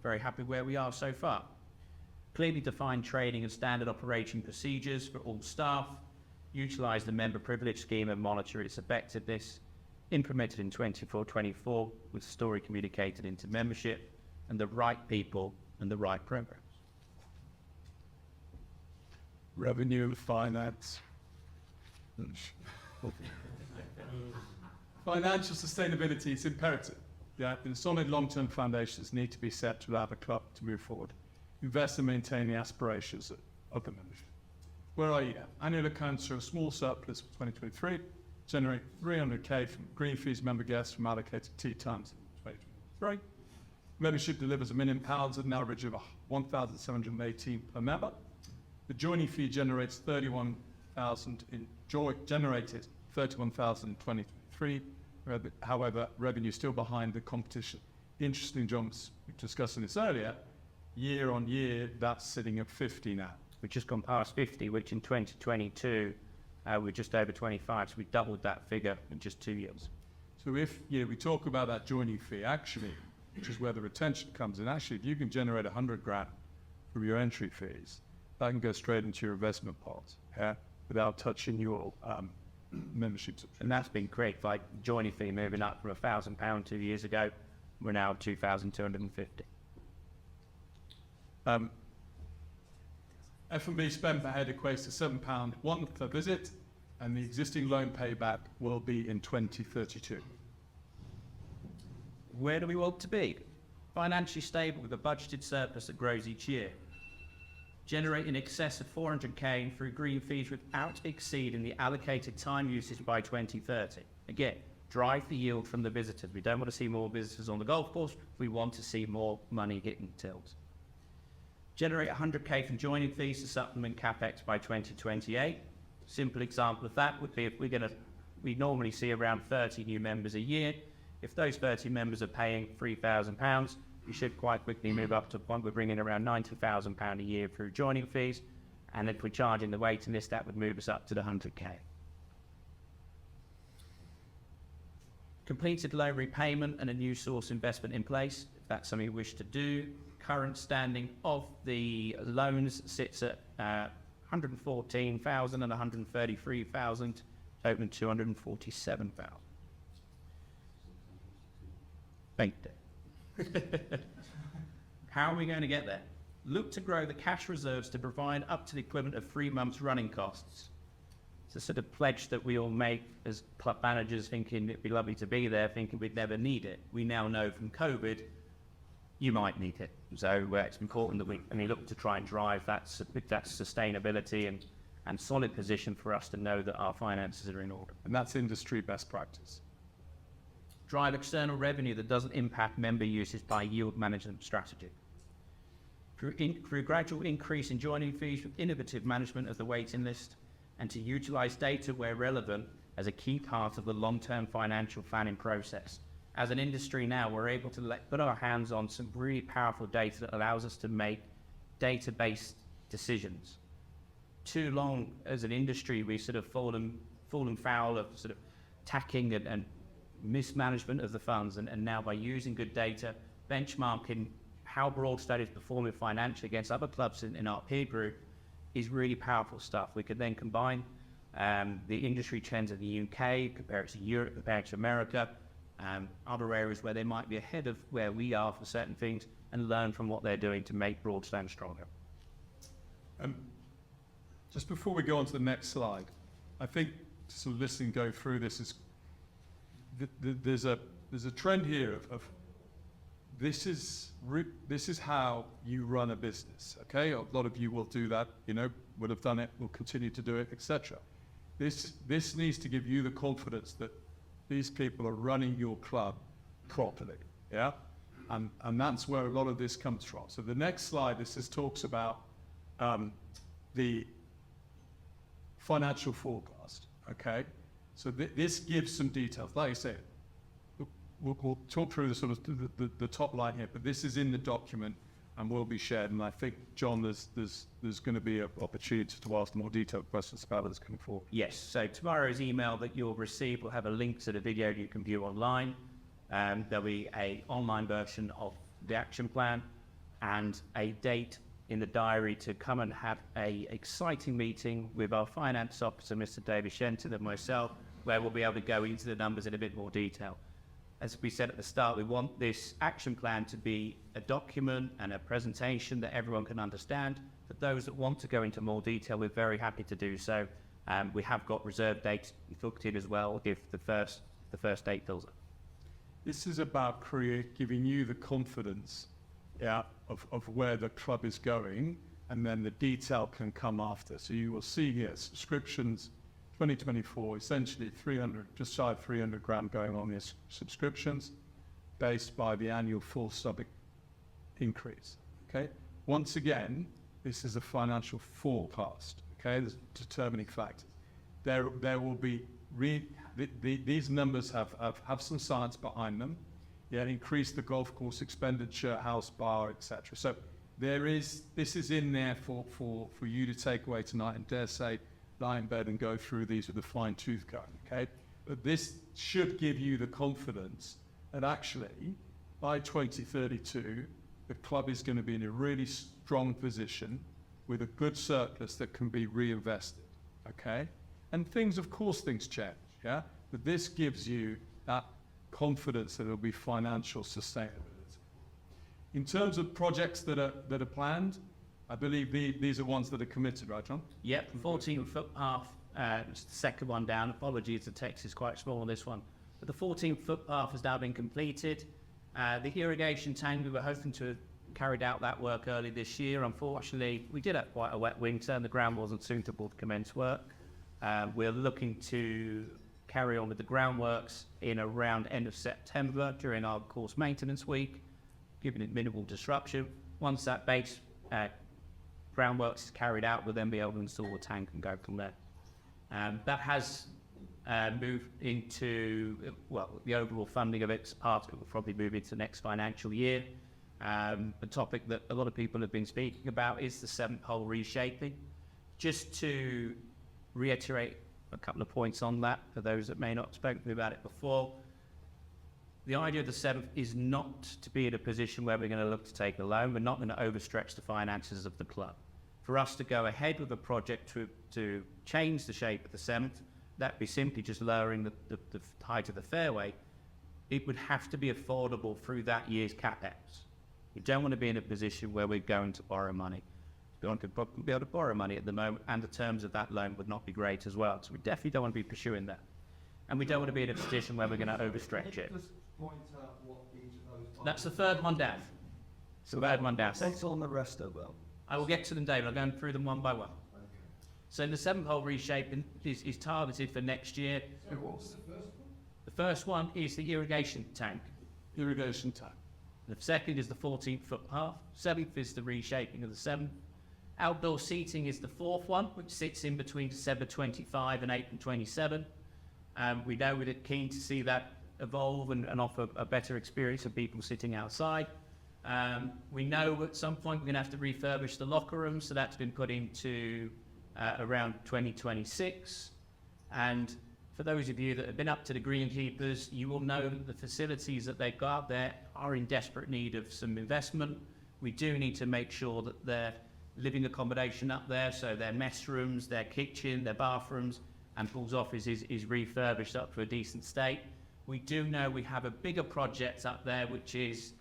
very happy where we are so far. Clearly defined training and standard operating procedures for all staff, utilise the member privilege scheme and monitor its effectiveness, implemented in 24/24 with story communicated into membership, and the right people and the right programs. Revenue, finance. Financial sustainability is imperative. Yeah, the solid long-term foundations need to be set to allow the club to move forward. Invest and maintain the aspirations of the membership. Where are you? Annual accounts show a small surplus for 2023, generate 300k from green fees member guests from allocated tea times in 2023. Membership delivers £1 million at an average of 1,718 per member. The joining fee generates 31,000 generated 31,000 in 2023. However, revenue is still behind the competition. Interesting, John was discussing this earlier. Year on year, that's sitting at 50 now. We've just gone past 50, which in 2022 we're just over 25. So we doubled that figure in just 2 years. So if we talk about that joining fee, actually, which is where the retention comes in. Actually, if you can generate 100 grand from your entry fees, that can go straight into your investment pot, without touching your membership subscription. And that's been great. Like joining fee moving up from £1,000 2 years ago, we're now 2,250. F&B spend per head equates to £7 per visit, and the existing loan payback will be in 2032. Where do we want to be? Financially stable with a budgeted surplus that grows each year. Generate in excess of 400k through green fees without exceeding the allocated time usage by 2030. Again, drive the yield from the visitors. We don't want to see more visitors on the golf course. We want to see more money getting tills. Generate 100k from joining fees to supplement capex by 2028. Simple example of that would be if we normally see around 30 new members a year. If those 30 members are paying £3,000, you should quite quickly move up to a point we're bringing around £90,000 a year through joining fees. And if we're charging the waiting list, that would move us up to the 100k. Completed loan repayment and a new source investment in place, if that's something you wish to do. Current standing of the loans sits at 114,000 and 133,000, totaling 247,000. Thank you. How are we going to get there? Look to grow the cash reserves to provide up to the equivalent of 3 months running costs. It's a sort of pledge that we all make as club managers, thinking it'd be lovely to be there, thinking we'd never need it. We now know from COVID, you might need it. So it's important that we look to try and drive that sustainability and solid position for us to know that our finances are in order. And that's industry best practice. Drive external revenue that doesn't impact member usage by yield management strategy. Through gradual increase in joining fees with innovative management of the waiting list, and to utilise data where relevant as a key part of the long-term financial planning process. As an industry now, we're able to put our hands on some really powerful data that allows us to make data-based decisions. Too long as an industry, we've sort of fallen foul of sort of tacking and mismanagement of the funds, and now by using good data, benchmarking how Broadstone is performing financially against other clubs in our peer group is really powerful stuff. We could then combine the industry trends in the UK, compare it to Europe, compare it to America, other areas where they might be ahead of where we are for certain things, and learn from what they're doing to make Broadstone stronger. Just before we go on to the next slide, I think sort of listening, going through this is there's a trend here of this is how you run a business. Okay, a lot of you will do that. Would have done it, will continue to do it, etc. This needs to give you the confidence that these people are running your club properly. Yeah, and that's where a lot of this comes from. So the next slide, this talks about the financial forecast. Okay, so this gives some details. Like I said, we'll talk through the sort of the top line here, but this is in the document and will be shared. And I think, John, there's going to be an opportunity to ask more detailed questions about what's coming forward. Yes. So tomorrow's email that you'll receive will have a link to the video you can view online. There'll be an online version of the action plan. and a date in the diary to come and have a exciting meeting with our finance officer, Mr. David Shenton, and myself, where we'll be able to go into the numbers in a bit more detail. As we said at the start, we want this action plan to be a document and a presentation that everyone can understand. For those that want to go into more detail, we're very happy to do so. We have got reserve dates booked in as well if the first date fills up. This is about giving you the confidence of where the club is going, and then the detail can come after. So you will see here subscriptions 2024, essentially 300, just shy of 300 grand going on these subscriptions, based by the annual full sub increase. Okay. Once again, this is a financial forecast. Okay, there's determining factors. There will be these numbers have some science behind them. Yeah, increase the golf course expenditure, house, bar, etc. So this is in there for you to take away tonight, and dare say, lie in bed and go through these with a fine tooth comb. Okay, but this should give you the confidence that actually by 2032 the club is going to be in a really strong position with a good surplus that can be reinvested. Okay, and things change. Yeah, but this gives you that confidence that there will be financial sustainability. In terms of projects that are planned, I believe these are ones that are committed, right, John? Yep, 14 footpath, it's the second one down. Apologies, the text is quite small on this one. But the 14 footpath has now been completed. The irrigation tank, we were hoping to have carried out that work early this year. Unfortunately, we did have quite a wet winter and the ground wasn't suitable to commence work. We're looking to carry on with the groundworks in around end of September during our course maintenance week, giving it minimal disruption. Once that base groundworks is carried out, we'll then be able to install the tank and go from there. That has moved into, the overall funding of its part of it will probably move into next financial year. The topic that a lot of people have been speaking about is the 7th hole reshaping. Just to reiterate a couple of points on that for those that may not have spoken to me about it before. The idea of the 7th is not to be in a position where we're going to look to take a loan. We're not going to overstretch the finances of the club. For us to go ahead with a project to change the shape of the 7th, that'd be simply just lowering the height of the fairway. It would have to be affordable through that year's capex. We don't want to be in a position where we're going to borrow money. We could probably be able to borrow money at the moment, and the terms of that loan would not be great as well. So we definitely don't want to be pursuing that. And we don't want to be in a position where we're going to overstretch it. That's the third one down. So the third one down. What's on the rest of them? I will get to them, David. I'm going through them one by one. Okay. So the 7th hole reshaping is targeted for next year. So what's the first one? The first one is the irrigation tank. Irrigation tank. The second is the 14th footpath. 7th is the reshaping of the 7th. Outdoor seating is the 4th one, which sits in between December 25 and April 27. We know we're keen to see that evolve and offer a better experience of people sitting outside. We know at some point we're going to have to refurbish the locker room, so that's been put into around 2026. And for those of you that have been up to the greenkeepers, you will know that the facilities that they've got there are in desperate need of some investment. We do need to make sure that their living accommodation up there, so their mess rooms, their kitchen, their bathrooms, and Paul's office is refurbished up to a decent state. We do know we have a bigger project up there, which is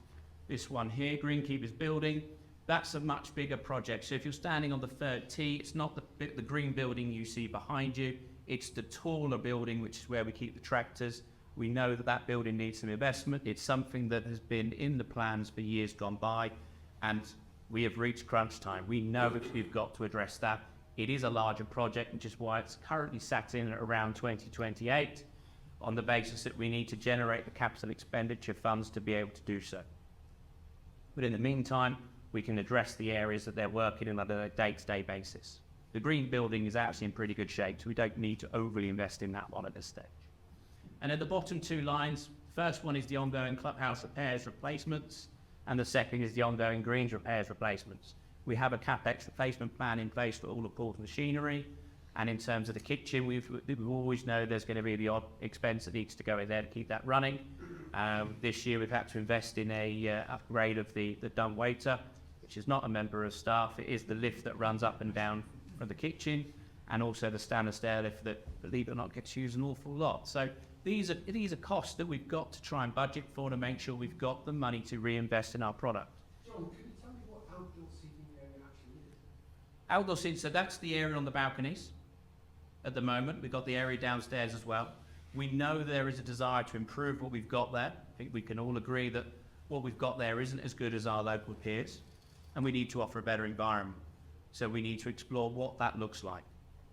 this one here, Greenkeepers Building. That's a much bigger project. So if you're standing on the third tee, it's not the green building you see behind you. It's the taller building, which is where we keep the tractors. We know that that building needs some investment. It's something that has been in the plans for years gone by, and we have reached crunch time. We know that we've got to address that. It is a larger project, which is why it's currently sat in at around 2028 on the basis that we need to generate the capital expenditure funds to be able to do so. But in the meantime, we can address the areas that they're working in on a day-to-day basis. The green building is actually in pretty good shape, so we don't need to overly invest in that one at this stage. And at the bottom two lines, first one is the ongoing clubhouse repairs replacements, and the second is the ongoing greens repairs replacements. We have a CapEx replacement plan in place for all of Paul's machinery, and in terms of the kitchen, we always know there's going to be the odd expense that needs to go in there to keep that running. This year we've had to invest in a upgrade of the dumb waiter, which is not a member of staff. It is the lift that runs up and down from the kitchen, and also the standard stair lift that, believe it or not, gets used an awful lot. So these are costs that we've got to try and budget for to make sure we've got the money to reinvest in our product. John, can you tell me what outdoor seating area actually is? Outdoor seating, so that's the area on the balconies at the moment. We've got the area downstairs as well. We know there is a desire to improve what we've got there. I think we can all agree that what we've got there isn't as good as our local peers, and we need to offer a better environment. So we need to explore what that looks like.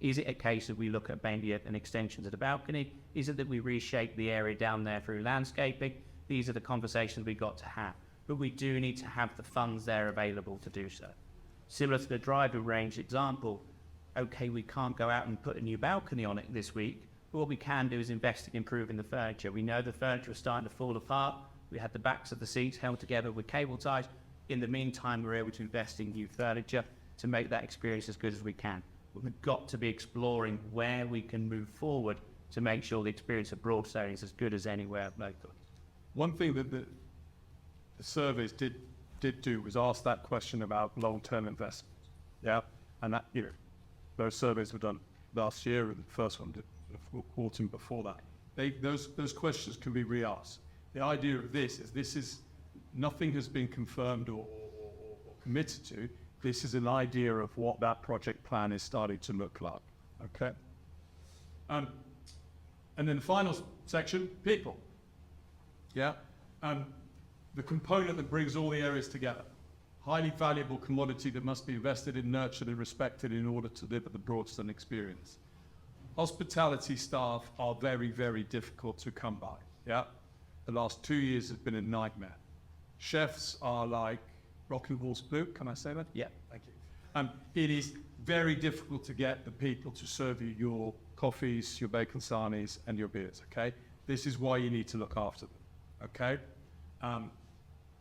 Is it a case of we look at maybe an extension to the balcony? Is it that we reshape the area down there through landscaping? These are the conversations we've got to have. But we do need to have the funds there available to do so. Similar to the driving range example, okay, we can't go out and put a new balcony on it this week, but what we can do is invest in improving the furniture. We know the furniture is starting to fall apart. We had the backs of the seats held together with cable ties. In the meantime, we're able to invest in new furniture to make that experience as good as we can. We've got to be exploring where we can move forward to make sure the experience of Broadstone is as good as anywhere locally. One thing that the surveys did do was ask that question about long-term investment. Yeah, and that, you know, those surveys were done last year, and the first one did the autumn before that. Those questions can be re-asked. The idea of this is nothing has been confirmed or committed to. This is an idea of what that project plan is starting to look like. Okay. And then the final section, people. Yeah. The component that brings all the areas together. Highly valuable commodity that must be invested in, nurtured, and respected in order to deliver the Broadstone experience. Hospitality staff are very, very difficult to come by. Yeah. The last 2 years has been a nightmare. Chefs are like rock and roll's blue. Can I say that? Yeah. Thank you. It is very difficult to get the people to serve you your coffees, your bacon sarnies, and your beers. Okay. This is why you need to look after them. Okay.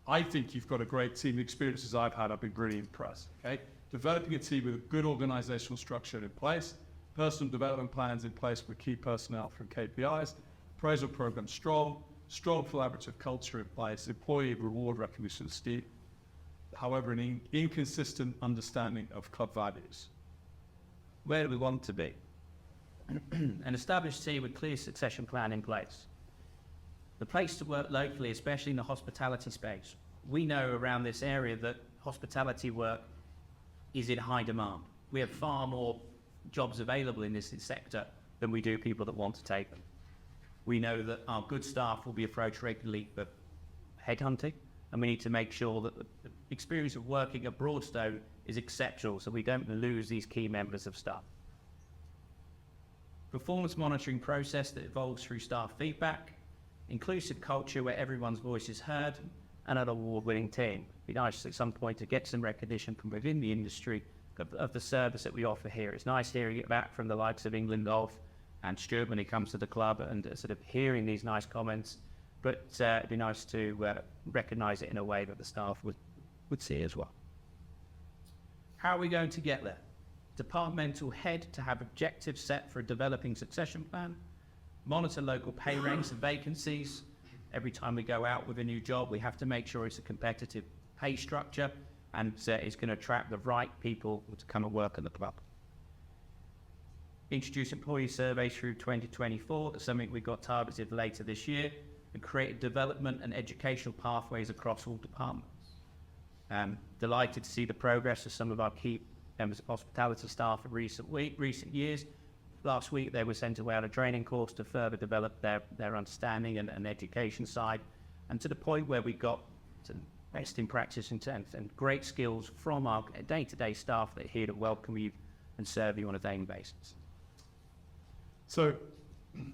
I think you've got a great team. The experiences I've had, I've been really impressed. Okay. Developing a team with a good organizational structure in place, personal development plans in place with key personnel from KPIs, appraisal program strong collaborative culture in place, employee reward recognition steep. However, an inconsistent understanding of club values. Where do we want to be? An established team with clear succession plan in place. The place to work locally, especially in the hospitality space. We know around this area that hospitality work is in high demand. We have far more jobs available in this sector than we do people that want to take them. We know that our good staff will be approached regularly for headhunting, and we need to make sure that the experience of working at Broadstone is exceptional so we don't lose these key members of staff. Performance monitoring process that evolves through staff feedback, inclusive culture where everyone's voice is heard, and an award-winning team. It'd be nice at some point to get some recognition from within the industry of the service that we offer here. It's nice hearing it back from the likes of England Golf and Stuart when he comes to the club and sort of hearing these nice comments, but it'd be nice to recognise it in a way that the staff would see as well. How are we going to get there? Departmental head to have objectives set for a developing succession plan, monitor local pay ranks and vacancies. Every time we go out with a new job, we have to make sure it's a competitive pay structure and it's going to attract the right people to come and work at the club. Introduce employee surveys through 2024. That's something we've got targeted later this year, and create development and educational pathways across all departments. Delighted to see the progress of some of our key members of hospitality staff in recent years. Last week they were sent away on a training course to further develop their understanding and education side, and to the point where we got some best in practice and great skills from our day-to-day staff that are here to welcome you and serve you on a daily basis. So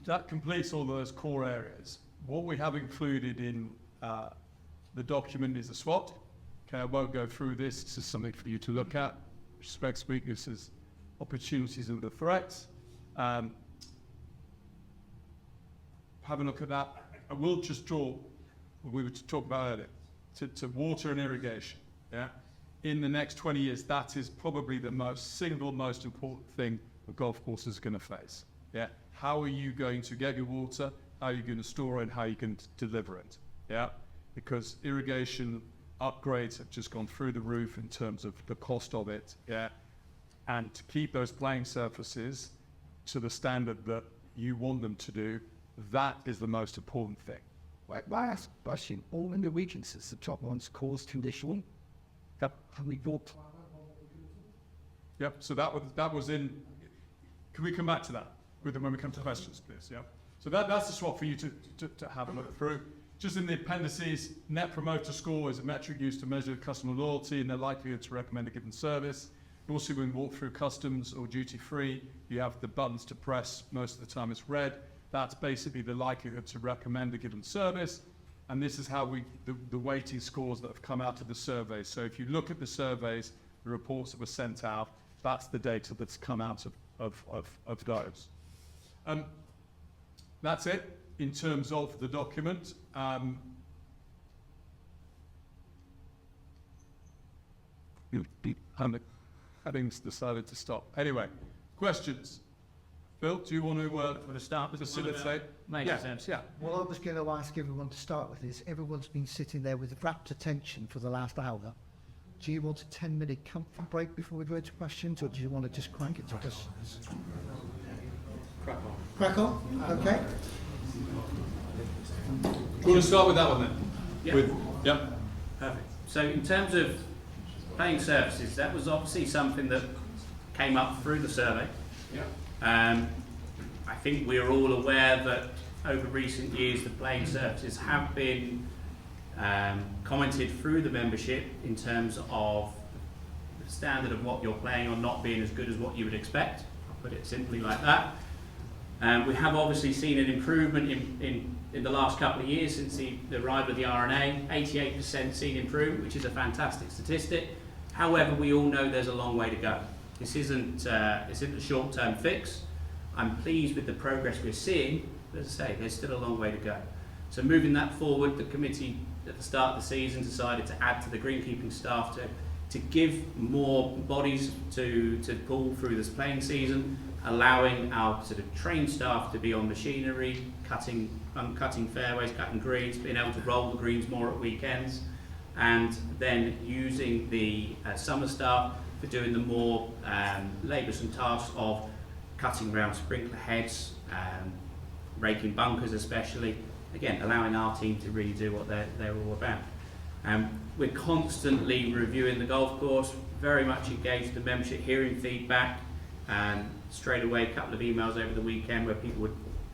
that completes all those core areas. What we have included in the document is a SWOT. Okay, I won't go through this. This is something for you to look at. Strengths, weaknesses, opportunities, and the threats. Have a look at that. I will just draw what we were talking about earlier to water and irrigation. Yeah, in the next 20 years, that is probably the single most important thing a golf course is going to face. Yeah, how are you going to get your water? How are you going to store it? How are you going to deliver it? Yeah, because irrigation upgrades have just gone through the roof in terms of the cost of it, yeah, and to keep those playing surfaces to the standard that you want them to do, that is the most important thing. Why ask a question? All in the weaknesses, the top ones cause conditioning. Yep. Have we got? Yep. So that was in. Can we come back to that when we come to questions, please? Yeah. So that's the SWOT for you to have a look through. Just in the appendices, Net Promoter Score is a metric used to measure customer loyalty and their likelihood to recommend a given service. Also, when you walk through customs or duty free, you have the buttons to press. Most of the time it's red. That's basically the likelihood to recommend a given service. And this is how the weighting scores that have come out of the surveys. So if you look at the surveys, the reports that were sent out, that's the data that's come out of those. That's it in terms of the document. Having's decided to stop. Anyway, questions? Phil, do you want to start with facilitate? Makes sense. Yeah. What I was going to ask everyone to start with is, everyone's been sitting there with rapt attention for the last hour. Do you want a 10-minute comfort break before we go into questions, or do you want to just crank it to questions? Crack on. Crack on? Okay. You want to start with that one then? Yeah. Perfect. So in terms of paying services, that was obviously something that came up through the survey. Yeah. I think we're all aware that over recent years the playing services have been commented through the membership in terms of the standard of what you're playing on not being as good as what you would expect. I'll put it simply like that. We have obviously seen an improvement in the last couple of years since the arrival of the RNA, 88% seen improvement, which is a fantastic statistic. However, we all know there's a long way to go. This isn't a short-term fix. I'm pleased with the progress we're seeing, but as I say, there's still a long way to go. So moving that forward, the committee at the start of the season decided to add to the greenkeeping staff to give more bodies to pull through this playing season, allowing our sort of trained staff to be on machinery, cutting fairways, cutting greens, being able to roll the greens more at weekends, and then using the summer staff for doing the more laboursome tasks of cutting around sprinkler heads, raking bunkers especially, again allowing our team to really do what they're all about. We're constantly reviewing the golf course, very much engaged with the membership, hearing feedback, straight away a couple of emails over the weekend where people were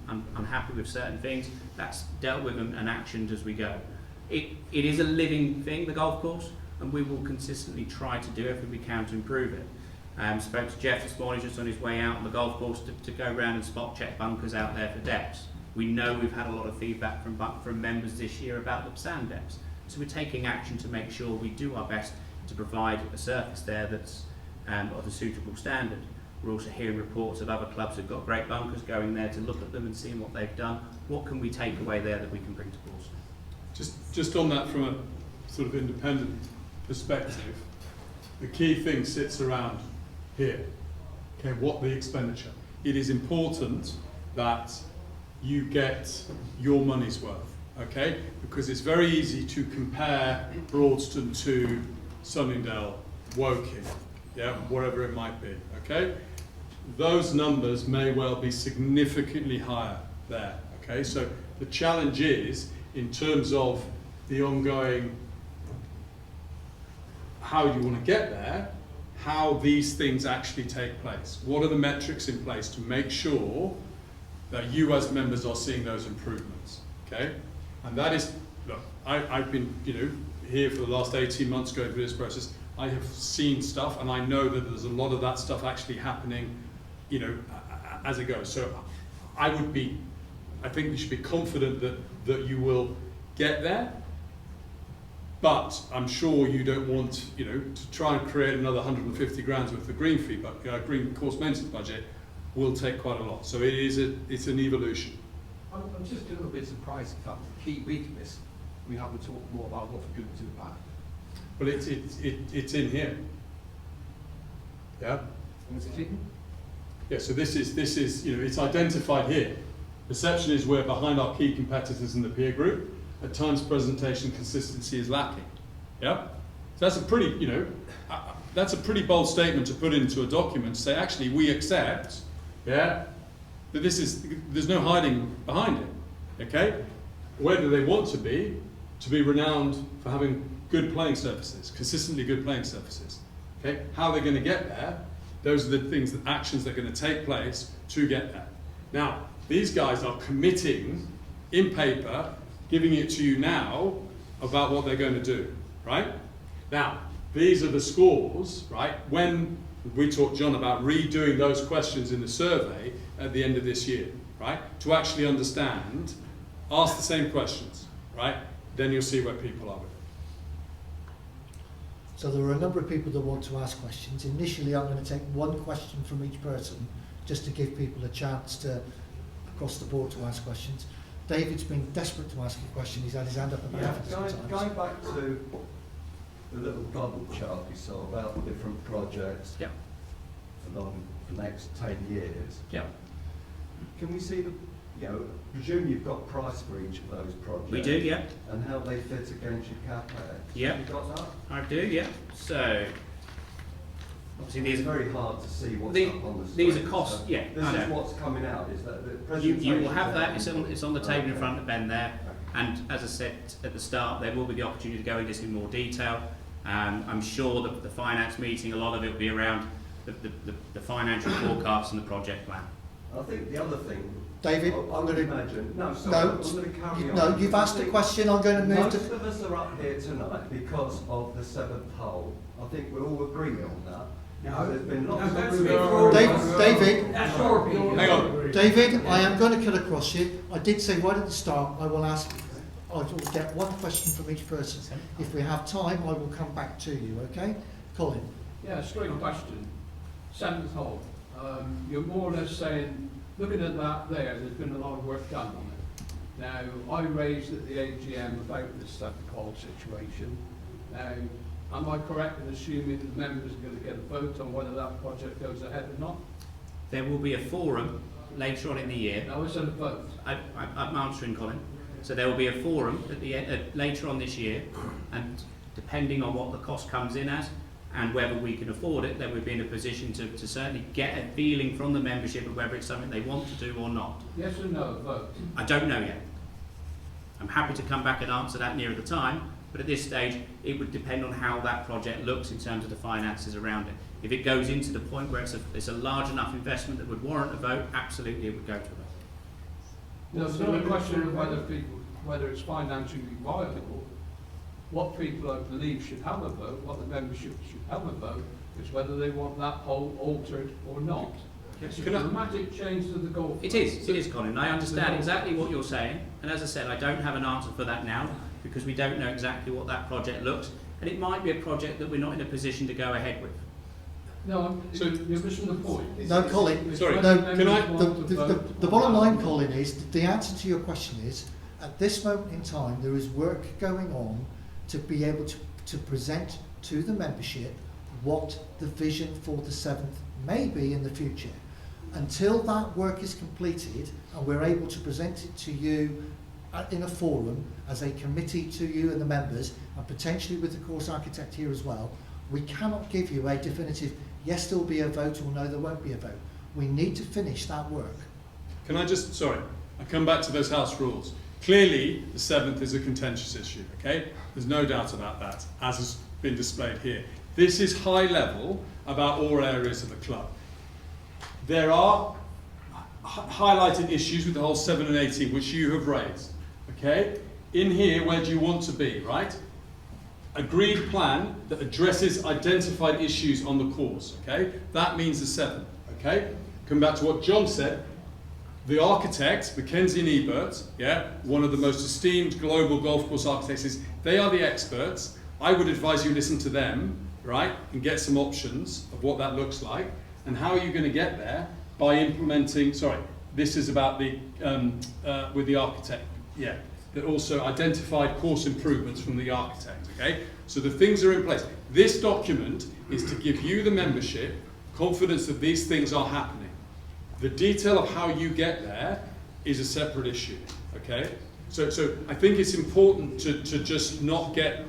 unhappy with certain things. That's dealt with and actioned as we go. It is a living thing, the golf course, and we will consistently try to do everything we can to improve it. Spoke to Jeff this morning just on his way out on the golf course to go around and spot check bunkers out there for depths. We know we've had a lot of feedback from members this year about the sand depths, so we're taking action to make sure we do our best to provide a surface there that's of a suitable standard. We're also hearing reports of other clubs who've got great bunkers, going there to look at them and seeing what they've done. What can we take away there that we can bring to Broadstone? Just on that from a sort of independent perspective, the key thing sits around here. Okay, what the expenditure. It is important that you get your money's worth, okay? Because it's very easy to compare Broadstone to Sunningdale, Woking, yeah, whatever it might be, okay? Those numbers may well be significantly higher there, okay? So the challenge is, in terms of the ongoing, how you want to get there, how these things actually take place. What are the metrics in place to make sure that you as members are seeing those improvements, okay? And that is, look, I've been, here for the last 18 months going through this process. I have seen stuff, and I know that there's a lot of that stuff actually happening, as it goes. So I think you should be confident that you will get there, but I'm sure you don't want, to try and create another 150 grand worth of green fee, but green course maintenance budget will take quite a lot. So it's an evolution. I'm just a little bit surprised at the key weakness. We haven't talked more about what we're going to do about it. Well, it's in here. Yeah. Was it hidden? Yeah. So this is it's identified here. Perception is we're behind our key competitors in the peer group. At times, presentation consistency is lacking. Yeah? So that's a pretty, that's a pretty bold statement to put into a document to say, actually, we accept, yeah, that there's no hiding behind it, okay? Whether they want to be renowned for having good playing surfaces, consistently good playing surfaces, okay? How they're going to get there, those are the things, the actions that are going to take place to get there. Now, these guys are committing in paper, giving it to you now about what they're going to do, right? Now, these are the scores, right? When we talked, John, about redoing those questions in the survey at the end of this year, right? To actually understand, ask the same questions, right? Then you'll see where people are with it. So there are a number of people that want to ask questions. Initially, I'm going to take one question from each person, just to give people a chance to, across the board, to ask questions. David's been desperate to ask a question. He's had his hand up about half a dozen times. Going back to the little bubble chart we saw about the different projects along the next 10 years. Yeah. Can we see presume you've got price for each of those projects? We do, yeah. And how they fit against your CapEx? Yeah. Have you got that? I do, yeah. So, obviously these It's are very hard to see what's the- up on the these screen, are costs, so yeah, This I is know. what's coming out, is that the You presentation? will have that, there? it's on the table in Okay. front of Ben there, and as I said at the start, there will be the opportunity to go into this in more detail. I'm sure that the finance meeting, a lot of it will be around the financial forecast and the project plan. I think the other thing, David, I I'm would going to... imagine, no, sorry, No, I'm going to carry on. No, you've asked a question. I'm going to move Most to... of us are up here tonight because of the seventh hole. I think we're all agreeing on that. No. There's been lots No, of... that's- David, That's your opinion. Hang on. David, I am going to cut across you. I did say right at the start, I will get one question from each person. If we have time, I will come back to you, okay? Colin. Yeah, straight question. Seventh hole. You're more or less saying, looking at that there's been a lot of work done on it. Now, I raised at the AGM about this seventh hole situation. Now, am I correct in assuming that members are going to get a vote on whether that project goes ahead or not? There will be a forum later on in the year. Now, is it a vote? I'm answering, Colin. So there will be a forum at the later on this year, and depending on what the cost comes in at and whether we can afford it, then we'll be in a position to certainly get a feeling from the membership of whether it's something they want to do or not. Yes or no, vote? I don't know yet. I'm happy to come back and answer that nearer the time, but at this stage, it would depend on how that project looks in terms of the finances around it. If it goes into the point where it's a large enough investment that would warrant a vote, absolutely it would go to a vote. No, it's not a question of whether it's financially viable. What people, I believe, should have a vote, what the membership should have a vote, is whether they want that hole altered or not. It's a Can I- dramatic change to the golf. It is, Colin. I understand exactly what you're saying, and as I said, I don't have an answer for that now, because we don't know exactly what that project looks, and it might be a project that we're not in a position to go ahead with. No, So- you're missing the point. No, Colin. It's Sorry, whether no, members can I- want to vote The or bottom not. line, Colin, is that the answer to your question is, at this moment in time, there is work going on to be able to present to the membership what the vision for the seventh may be in the future. Until that work is completed and we're able to present it to you in a forum as a committee to you and the members, and potentially with the course architect here as well, we cannot give you a definitive yes, there'll be a vote, or no, there won't be a vote. We need to finish that work. Can I just, sorry, I come back to those house rules. Clearly, the seventh is a contentious issue, okay? There's no doubt about that, as has been displayed here. This is high level about all areas of the club. There are highlighted issues with the whole 7 and 18, which you have raised, okay? In here, where do you want to be, right? Agreed plan that addresses identified issues on the course, okay? That means the 7th, okay? Come back to what John said. The architect, Mackenzie and Ebert, yeah, one of the most esteemed global golf course architects, they are the experts. I would advise you listen to them, right, and get some options of what that looks like. And how are you going to get there? By implementing, sorry, this is about the, with the architect, yeah, that also identified course improvements from the architect, okay? So the things are in place. This document is to give you, the membership, confidence that these things are happening. The detail of how you get there is a separate issue, okay? So I think it's important to just not get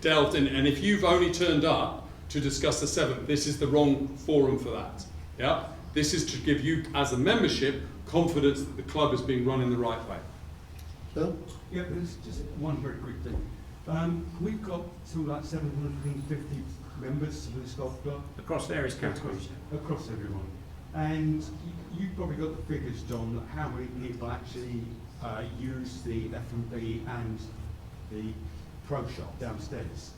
delved in, and if you've only turned up to discuss the 7th, this is the wrong forum for that. Yeah, this is to give you, as a membership, confidence that the club is being run in the right way. Phil? Yeah, there's just one very quick thing. We've got something like 750 members of this golf club. Across various categories. Across everyone. And you've probably got the figures, John, how many people actually use the F&B and the pro shop downstairs.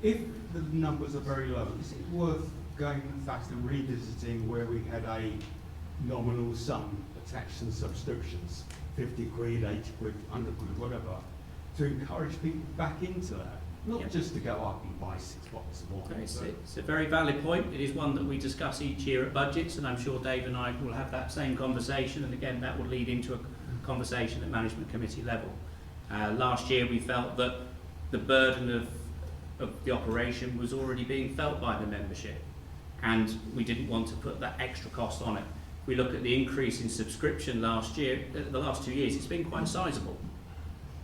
If the numbers are very low, is it worth going back and revisiting where we had a nominal sum attached to the subscriptions, 50 quid, 80 quid, 100 quid, whatever, to encourage people back into that? Not Yep. just to go up and buy 6 bottles of wine. It's a very valid point. It is one that we discuss each year at budgets, and I'm sure Dave and I will have that same conversation, and again that will lead into a conversation at management committee level. Last year we felt that the burden of the operation was already being felt by the membership, and we didn't want to put that extra cost on it. If we look at the increase in subscription last year, the last 2 years, it's been quite sizable.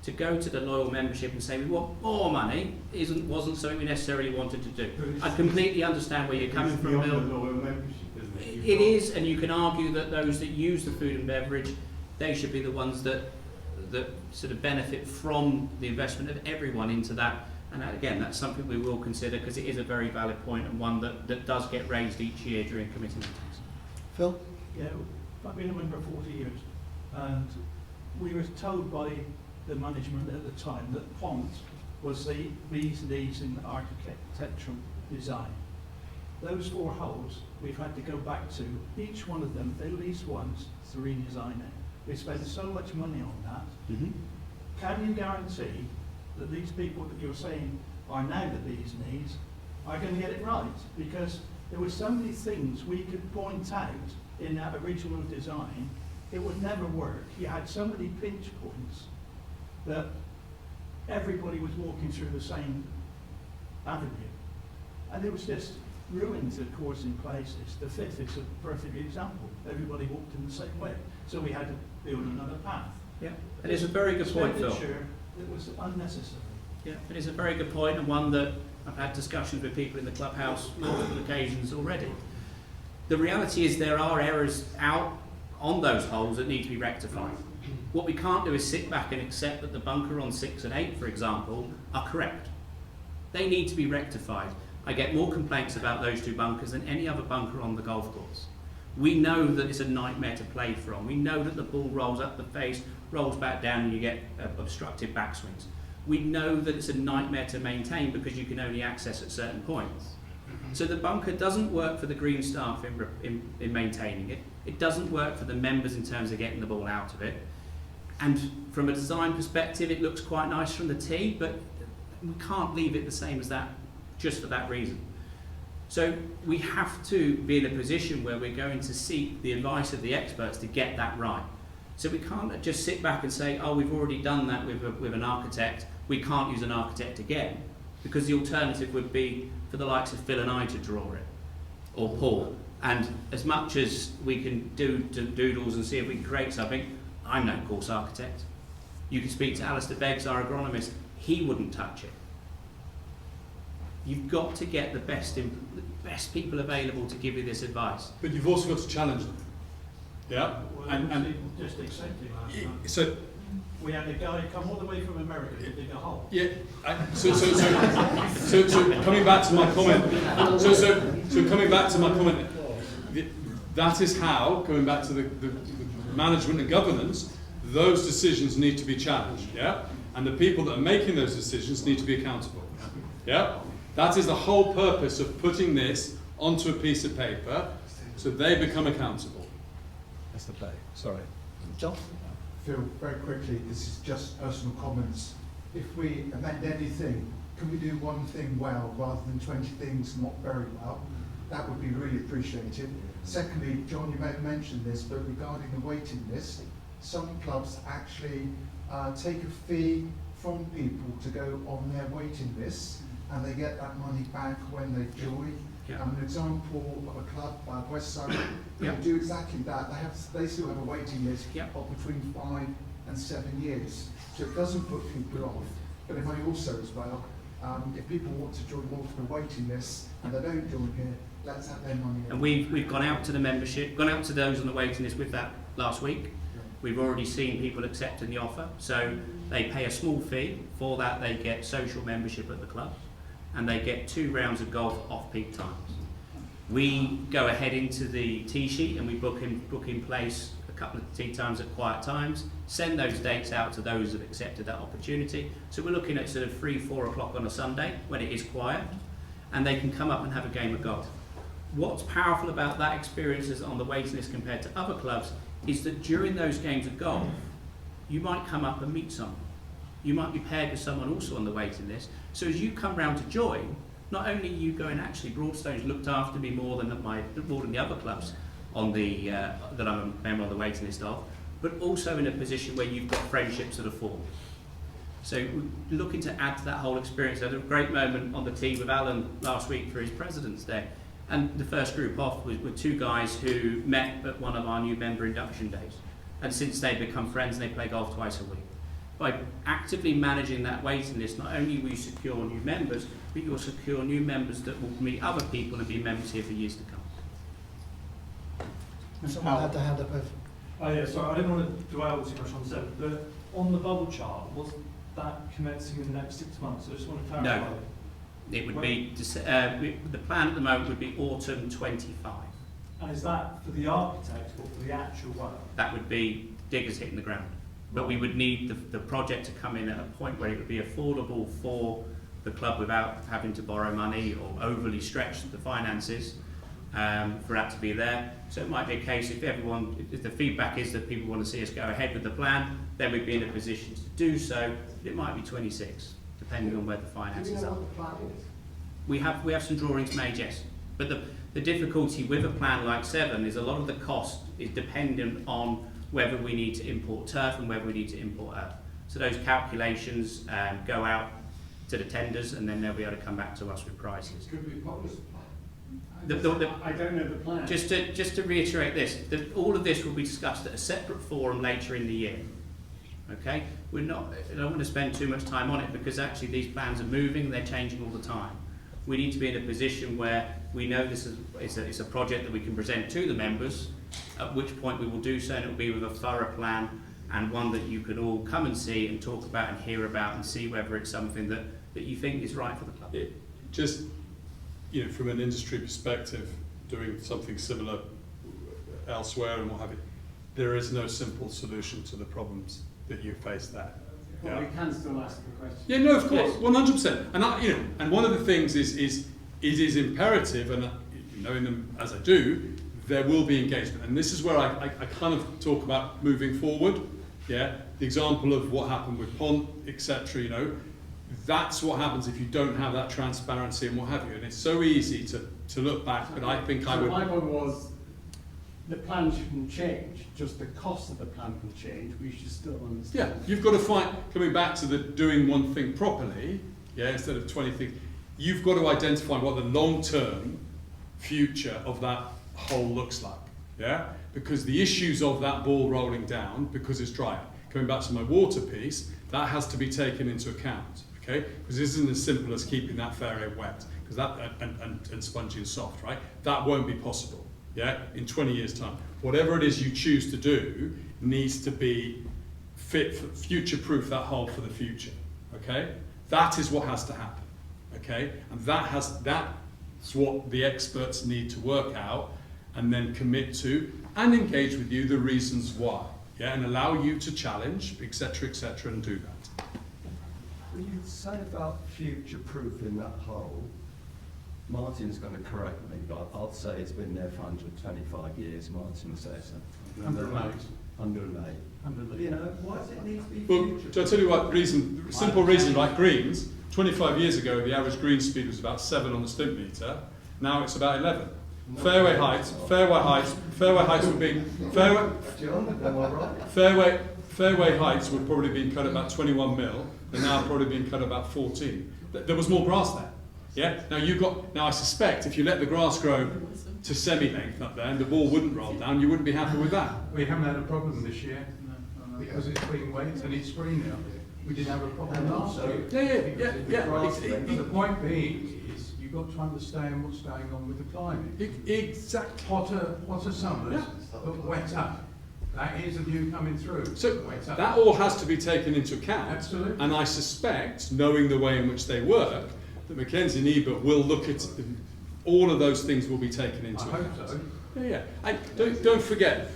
To go to the loyal membership and say we want more money wasn't something we necessarily wanted to do. I completely understand where you're coming from, Bill. Loyal membership, isn't it? It is, and you can argue that those that use the food and beverage, they should be the ones that sort of benefit from the investment of everyone into that. And again, that's something we will consider, because it is a very valid point, and one that does get raised each year during committee meetings. Phil? Yeah, I've been a member 40 years, and we were told by the management at the time that Pont was the bee's knees in architectural design. Those 4 holes we've had to go back to, each one of them at least once, to redesign it. We spent so much money on that. Can you guarantee that these people that you're saying are now the bee's knees are going to get it right? Because there were so many things we could point out in that original design, it would never work. You had so many pinch points that everybody was walking through the same avenue. And it was just ruined, of course, in places. The 5th is a perfect example. Everybody walked in the same way. So we had to build another path. Yeah, it is a very good point, Phil. It was unnecessary. Yeah, it is a very good point, and one that I've had discussions with people in the clubhouse multiple occasions already. The reality is there are errors out on those holes that need to be rectified. What we can't do is sit back and accept that the bunker on 6 and 8, for example, are correct. They need to be rectified. I get more complaints about those 2 bunkers than any other bunker on the golf course. We know that it's a nightmare to play from. We know that the ball rolls up the face, rolls back down, and you get obstructed backswings. We know that it's a nightmare to maintain because you can only access at certain points. So the bunker doesn't work for the green staff in maintaining it. It doesn't work for the members in terms of getting the ball out of it. And from a design perspective, it looks quite nice from the tee, but we can't leave it the same as that just for that reason. So we have to be in a position where we're going to seek the advice of the experts to get that right. So we can't just sit back and say, oh, we've already done that with an architect, we can't use an architect again, because the alternative would be for the likes of Phil and I to draw it, or Paul. And as much as we can do doodles and see if we can create something, I'm no course architect. You can speak to Alistair Beggs, our agronomist, he wouldn't touch it. You've got to get the best people available to give you this advice. But you've also got to challenge them. Yeah? And just accepting last time. So, We had a guy come all the way from America to dig a hole. yeah, so coming back to my comment, so coming back to my comment, that is how, going back to the management and governance, those decisions need to be challenged, yeah? And the people that are making those decisions need to be accountable, yeah? That is the whole purpose of putting this onto a piece of paper, so they become accountable. That's the play. Sorry. John? Phil, very quickly, this is just personal comments. If we amend anything, can we do one thing well rather than 20 things not very well? That would be really appreciated. Secondly, John, you may have mentioned this, but regarding the waiting list, some clubs actually take a fee from people to go on their waiting lists, and they get that money back when they join. Yeah. An example of a club, West Surrey, Yeah. they do exactly that. They still have a waiting list Yeah. of between 5 and 7 years. So it doesn't put people off, but it may also as well If people want to join multiple waiting lists and they don't join here, let's have their money. And we've gone out to the membership, gone out to those on the waiting list with that last week. We've already seen people accepting the offer. So they pay a small fee. For that, they get social membership at the club, and they get 2 rounds of golf off peak times. We go ahead into the tee sheet and we book in place a couple of tee times at quiet times, send those dates out to those that accepted that opportunity. So we're looking at sort of 3-4 o'clock on a Sunday when it is quiet, and they can come up and have a game of golf. What's powerful about that experience is on the waiting list compared to other clubs is that during those games of golf, you might come up and meet someone. You might be paired with someone also on the waiting list. So as you come round to join, not only are you going, actually, Broadstone's looked after me more than the other clubs on the that I'm a member on the waiting list of, but also in a position where you've got friendships that are formed. So we're looking to add to that whole experience. I had a great moment on the tee with Alan last week for his President's Day. And the first group off was with 2 guys who met at one of our new member induction days. And since they've become friends, they play golf twice a week. By actively managing that waiting list, not only will you secure new members, but you'll secure new members that will meet other people and be members here for years to come. Someone had their hand up over. Oh yeah, sorry, I didn't want to dwell too much on 7, but on the bubble chart, was that commencing in the next 6 months? I just want to clarify. No. It would be, the plan at the moment would be autumn 25. And is that for the architect or for the actual work? That would be diggers hitting the ground. But we would need the project to come in at a point where it would be affordable for the club without having to borrow money or overly stretch the finances for that to be there. So it might be a case if the feedback is that people want to see us go ahead with the plan, then we'd be in a position to do so. It might be 26, depending on where the finances are. We have some drawings made, yes. But the difficulty with a plan like 7 is a lot of the cost is dependent on whether we need to import turf and whether we need to import earth. So those calculations go out to the tenders, and then they'll be able to come back to us with prices. Could we publish the plan? I don't know the plan. Just to reiterate this, all of this will be discussed at a separate forum later in the year. Okay? I don't want to spend too much time on it because actually these plans are moving, they're changing all the time. We need to be in a position where we know this is a project that we can present to the members, at which point we will do so, and it will be with a thorough plan and one that you can all come and see and talk about and hear about and see whether it's something that you think is right for the club. Just, from an industry perspective, doing something similar elsewhere and what have you, there is no simple solution to the problems that you face there. Well, we can still ask the question. Yeah, no, of course, 100%. And and one of the things is it is imperative, and knowing them as I do, there will be engagement. And this is where I kind of talk about moving forward. Yeah, the example of what happened with Pont, etc. That's what happens if you don't have that transparency and what have you. And it's so easy to look back, but I think I would. My point was, the plan shouldn't change, just the cost of the plan can change. We should still understand. Yeah, you've got to find, coming back to the doing one thing properly, instead of 20 things, you've got to identify what the long-term future of that whole looks like, because the issues of that ball rolling down, because it's dry, coming back to my water piece, that has to be taken into account, okay? Because this isn't as simple as keeping that fairway wet, because that and spongy and soft, right? That won't be possible. In 20 years' time. Whatever it is you choose to do needs to be fit for future-proof that hole for the future, okay? That is what has to happen, okay? And that's what the experts need to work out and then commit to and engage with you the reasons why, and allow you to challenge, etc., and do that. When you say about future-proofing that hole, Martin's going to correct me, but I'll say it's been there for 125 years. Martin says 108. Why does it need to be Well, future? to tell you what reason, simple reason, like greens, 25 years ago the average green speed was about 7 on the stimp meter. Now it's about 11. Fairway heights would be fairway heights would probably be cut about 21 mil, and now probably being cut about 14. There was more grass there. Now I suspect if you let the grass grow to semi-length up there and the ball wouldn't roll down, you wouldn't be happy with that. We haven't had a problem this year because it's been wet and it's green now. we didn't have a problem last year. The point being is, you've got to understand what's going on with the climate. Exactly. Hotter summers, but wetter. That is a view coming through. So Wetter. that all has to be taken into account. Absolutely. And I suspect, knowing the way in which they work, that Mackenzie and Ebert will look at all of those things will be taken into account. I hope so. Yeah. And don't forget,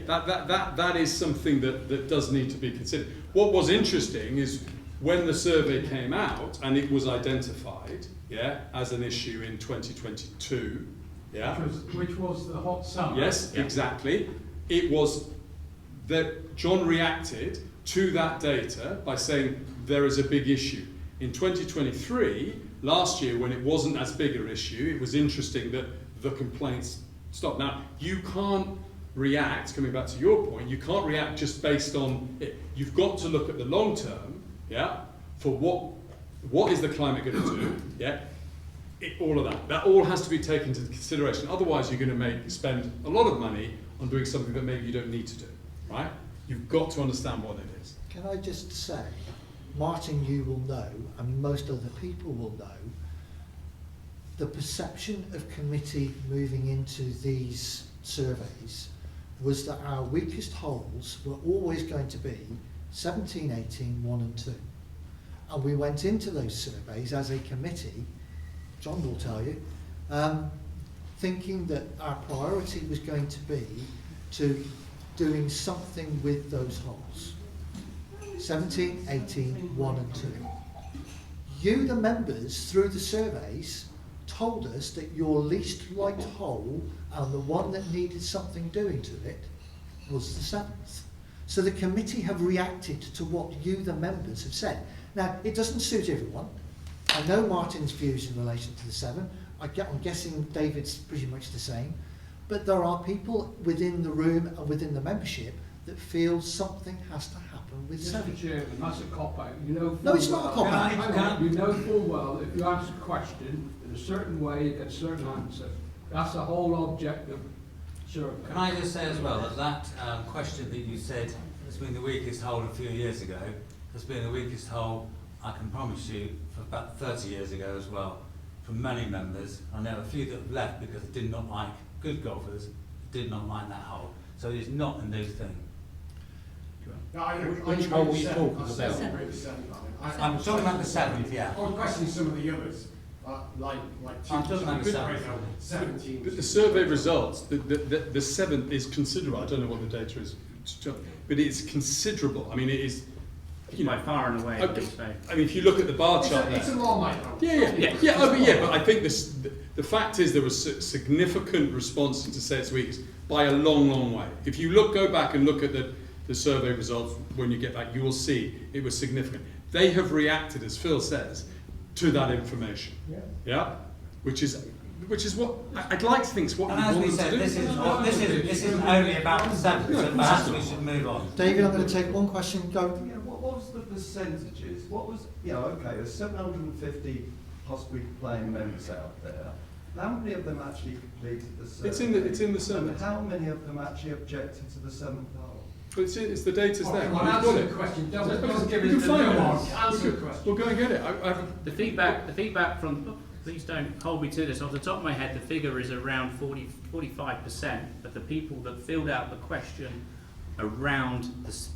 that is something that does need to be considered. What was interesting is when the survey came out and it was identified, as an issue in 2022, Which was the hot summer. Yes, exactly. It was that John reacted to that data by saying there is a big issue. In 2023, last year, when it wasn't as big an issue, it was interesting that the complaints stopped. Now, you can't react, coming back to your point, you can't react just based on it. You've got to look at the long term, for what is the climate going to do, all of that. That all has to be taken into consideration. Otherwise, you're going to spend a lot of money on doing something that maybe you don't need to do, right? You've got to understand what it is. Can I just say, Martin, you will know, and most other people will know, the perception of committee moving into these surveys was that our weakest holes were always going to be 17, 18, 1 and 2. And we went into those surveys as a committee, John will tell you, thinking that our priority was going to be to doing something with those holes. 17, 18, 1 and 2. You, the members, through the surveys, told us that your least liked hole and the one that needed something doing to it was the 7th. So the committee have reacted to what you, the members, have said. Now, it doesn't suit everyone. I know Martin's views in relation to the 7. I'm guessing David's pretty much the same. But there are people within the room and within the membership that feel something has to happen with 7. Mr. Chairman, that's a cop-out. You know No, it's not a cop-out. You know full well that if you ask a question in a certain way, you get a certain answer. That's the whole object of survey. Can I just say as well that question that you said has been the weakest hole a few years ago has been the weakest hole, I can promise you, for about 30 years ago as well, from many members. I know a few that have left because they did not like, good golfers, did not like that hole. So it is not a new thing. Which hole are you talking about? I'm talking about the 7th, yeah. I was questioning some of the others, like I'm talking about the 7th. 17. But the survey results, the 7th is considerable. I don't know what the data is, but it's considerable. I mean, it is. By far and away, Okay. so. I mean, if you look at the bar chart It's a there. long way. But I think the fact is there was significant response to say it's weakest by a long, long way. If you go back and look at the survey results when you get back, you will see it was significant. They have reacted, as Phil says, to that information. Which is what I'd like to think is what And we as want we them said, to do. this isn't only about the 7th, so perhaps we should move on. David, I'm going to take one question. Go. What was the percentages? What was, there's 750 possibly playing members out there. How many of them actually completed the survey? It's in the survey. And how many of them actually objected to the 7th hole? But it's the data's there. Well, We've got answer it. the question. You Don't give can it the find nuance. it. Answer the question. We'll go and get it. The feedback from, please don't hold me to this, off the top of my head, the figure is around 45% of the people that filled out the question around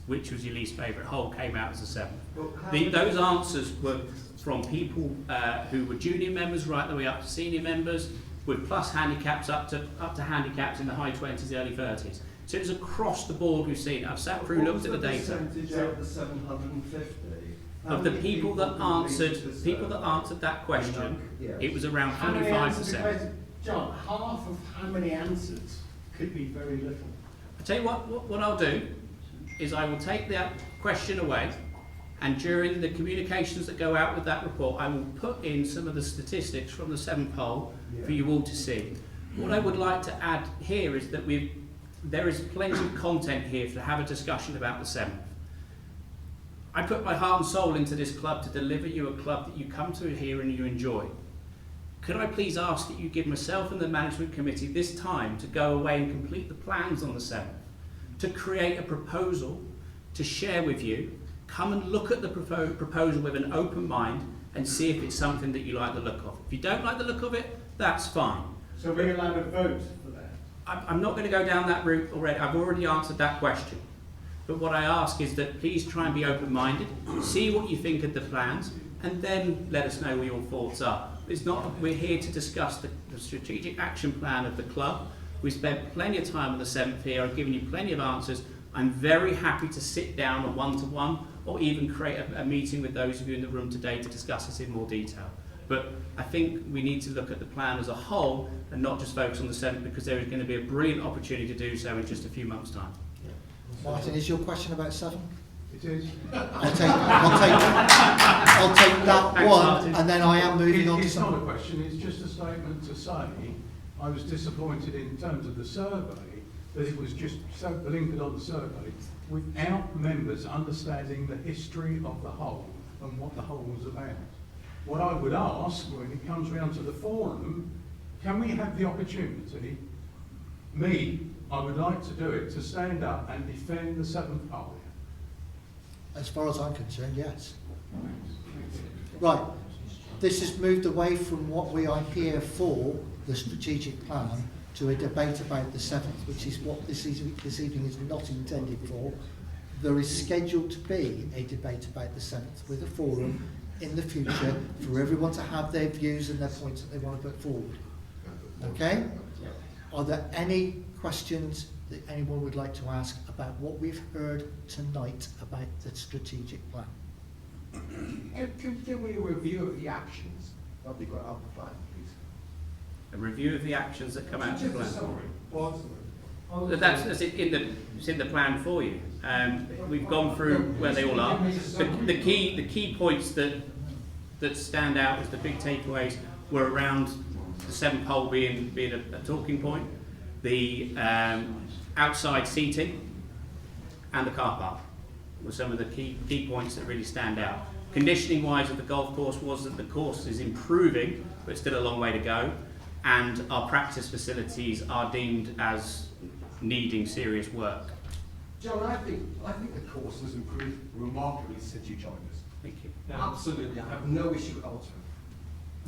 which was your least favourite hole came out as a 7th. Those answers were from people who were junior members right the way up to senior members, with plus handicaps up to handicaps in the high 20s, early 30s. So it was across the board we've seen. I've sat through, looked at the data. What was the percentage out of the 750? Of the people that answered that question, it was around How many answers 45%. John, half of how many answers could be very little. I tell you what I'll do is I will take that question away, and during the communications that go out with that report, I will put in some of the statistics from the 7th poll for you all to see. What I would like to add here is that there is plenty of content here to have a discussion about the 7th. I put my heart and soul into this club to deliver you a club that you come to here and you enjoy. Could I please ask that you give myself and the management committee this time to go away and complete the plans on the 7th, to create a proposal to share with you, come and look at the proposal with an open mind and see if it's something that you like the look of. If you don't like the look of it, that's fine. So we're allowed to vote for that? I'm not going to go down that route already. I've already answered that question. But what I ask is that please try and be open-minded, see what you think of the plans, and then let us know what your thoughts are. It's not, we're here to discuss the strategic action plan of the club. We spent plenty of time on the 7th here. I've given you plenty of answers. I'm very happy to sit down a one-to-one or even create a meeting with those of you in the room today to discuss this in more detail. But I think we need to look at the plan as a whole and not just focus on the 7th, because there is going to be a brilliant opportunity to do so in just a few months' time. Martin, is your question about 7? It is. I'll take that Thanks, one, Martin. and then I am moving on to It's not a something. question, it's just a statement to say, I was disappointed in terms of the survey, that it was just so blinkered on the survey, without members understanding the history of the whole and what the whole was about. What I would ask, when it comes round to the forum, can we have the opportunity, I would like to do it, to stand up and defend the 7th pole. As far as I'm concerned, yes. Right. This has moved away from what we are here for, the strategic plan, to a debate about the 7th, which is what this evening is not intended for. There is scheduled to be a debate about the 7th with a forum in the future for everyone to have their views and their points that they want to put forward. Okay? Are there any questions that anyone would like to ask about what we've heard tonight about the strategic plan? Give me a review of the actions. That'd be great. I'll provide, please. A review of the actions that come out of the plan. Summary. That's it's in the plan for you. We've gone through where they all are. The key points that stand out as the big takeaways were around the 7th pole being a talking point, the outside seating, and the car park were some of the key points that really stand out. Conditioning wise of the golf course was that the course is improving, but still a long way to go, and our practice facilities are deemed as needing serious work. John, I think the course has improved remarkably since you joined us. Thank you. Absolutely, I have no issue with altering.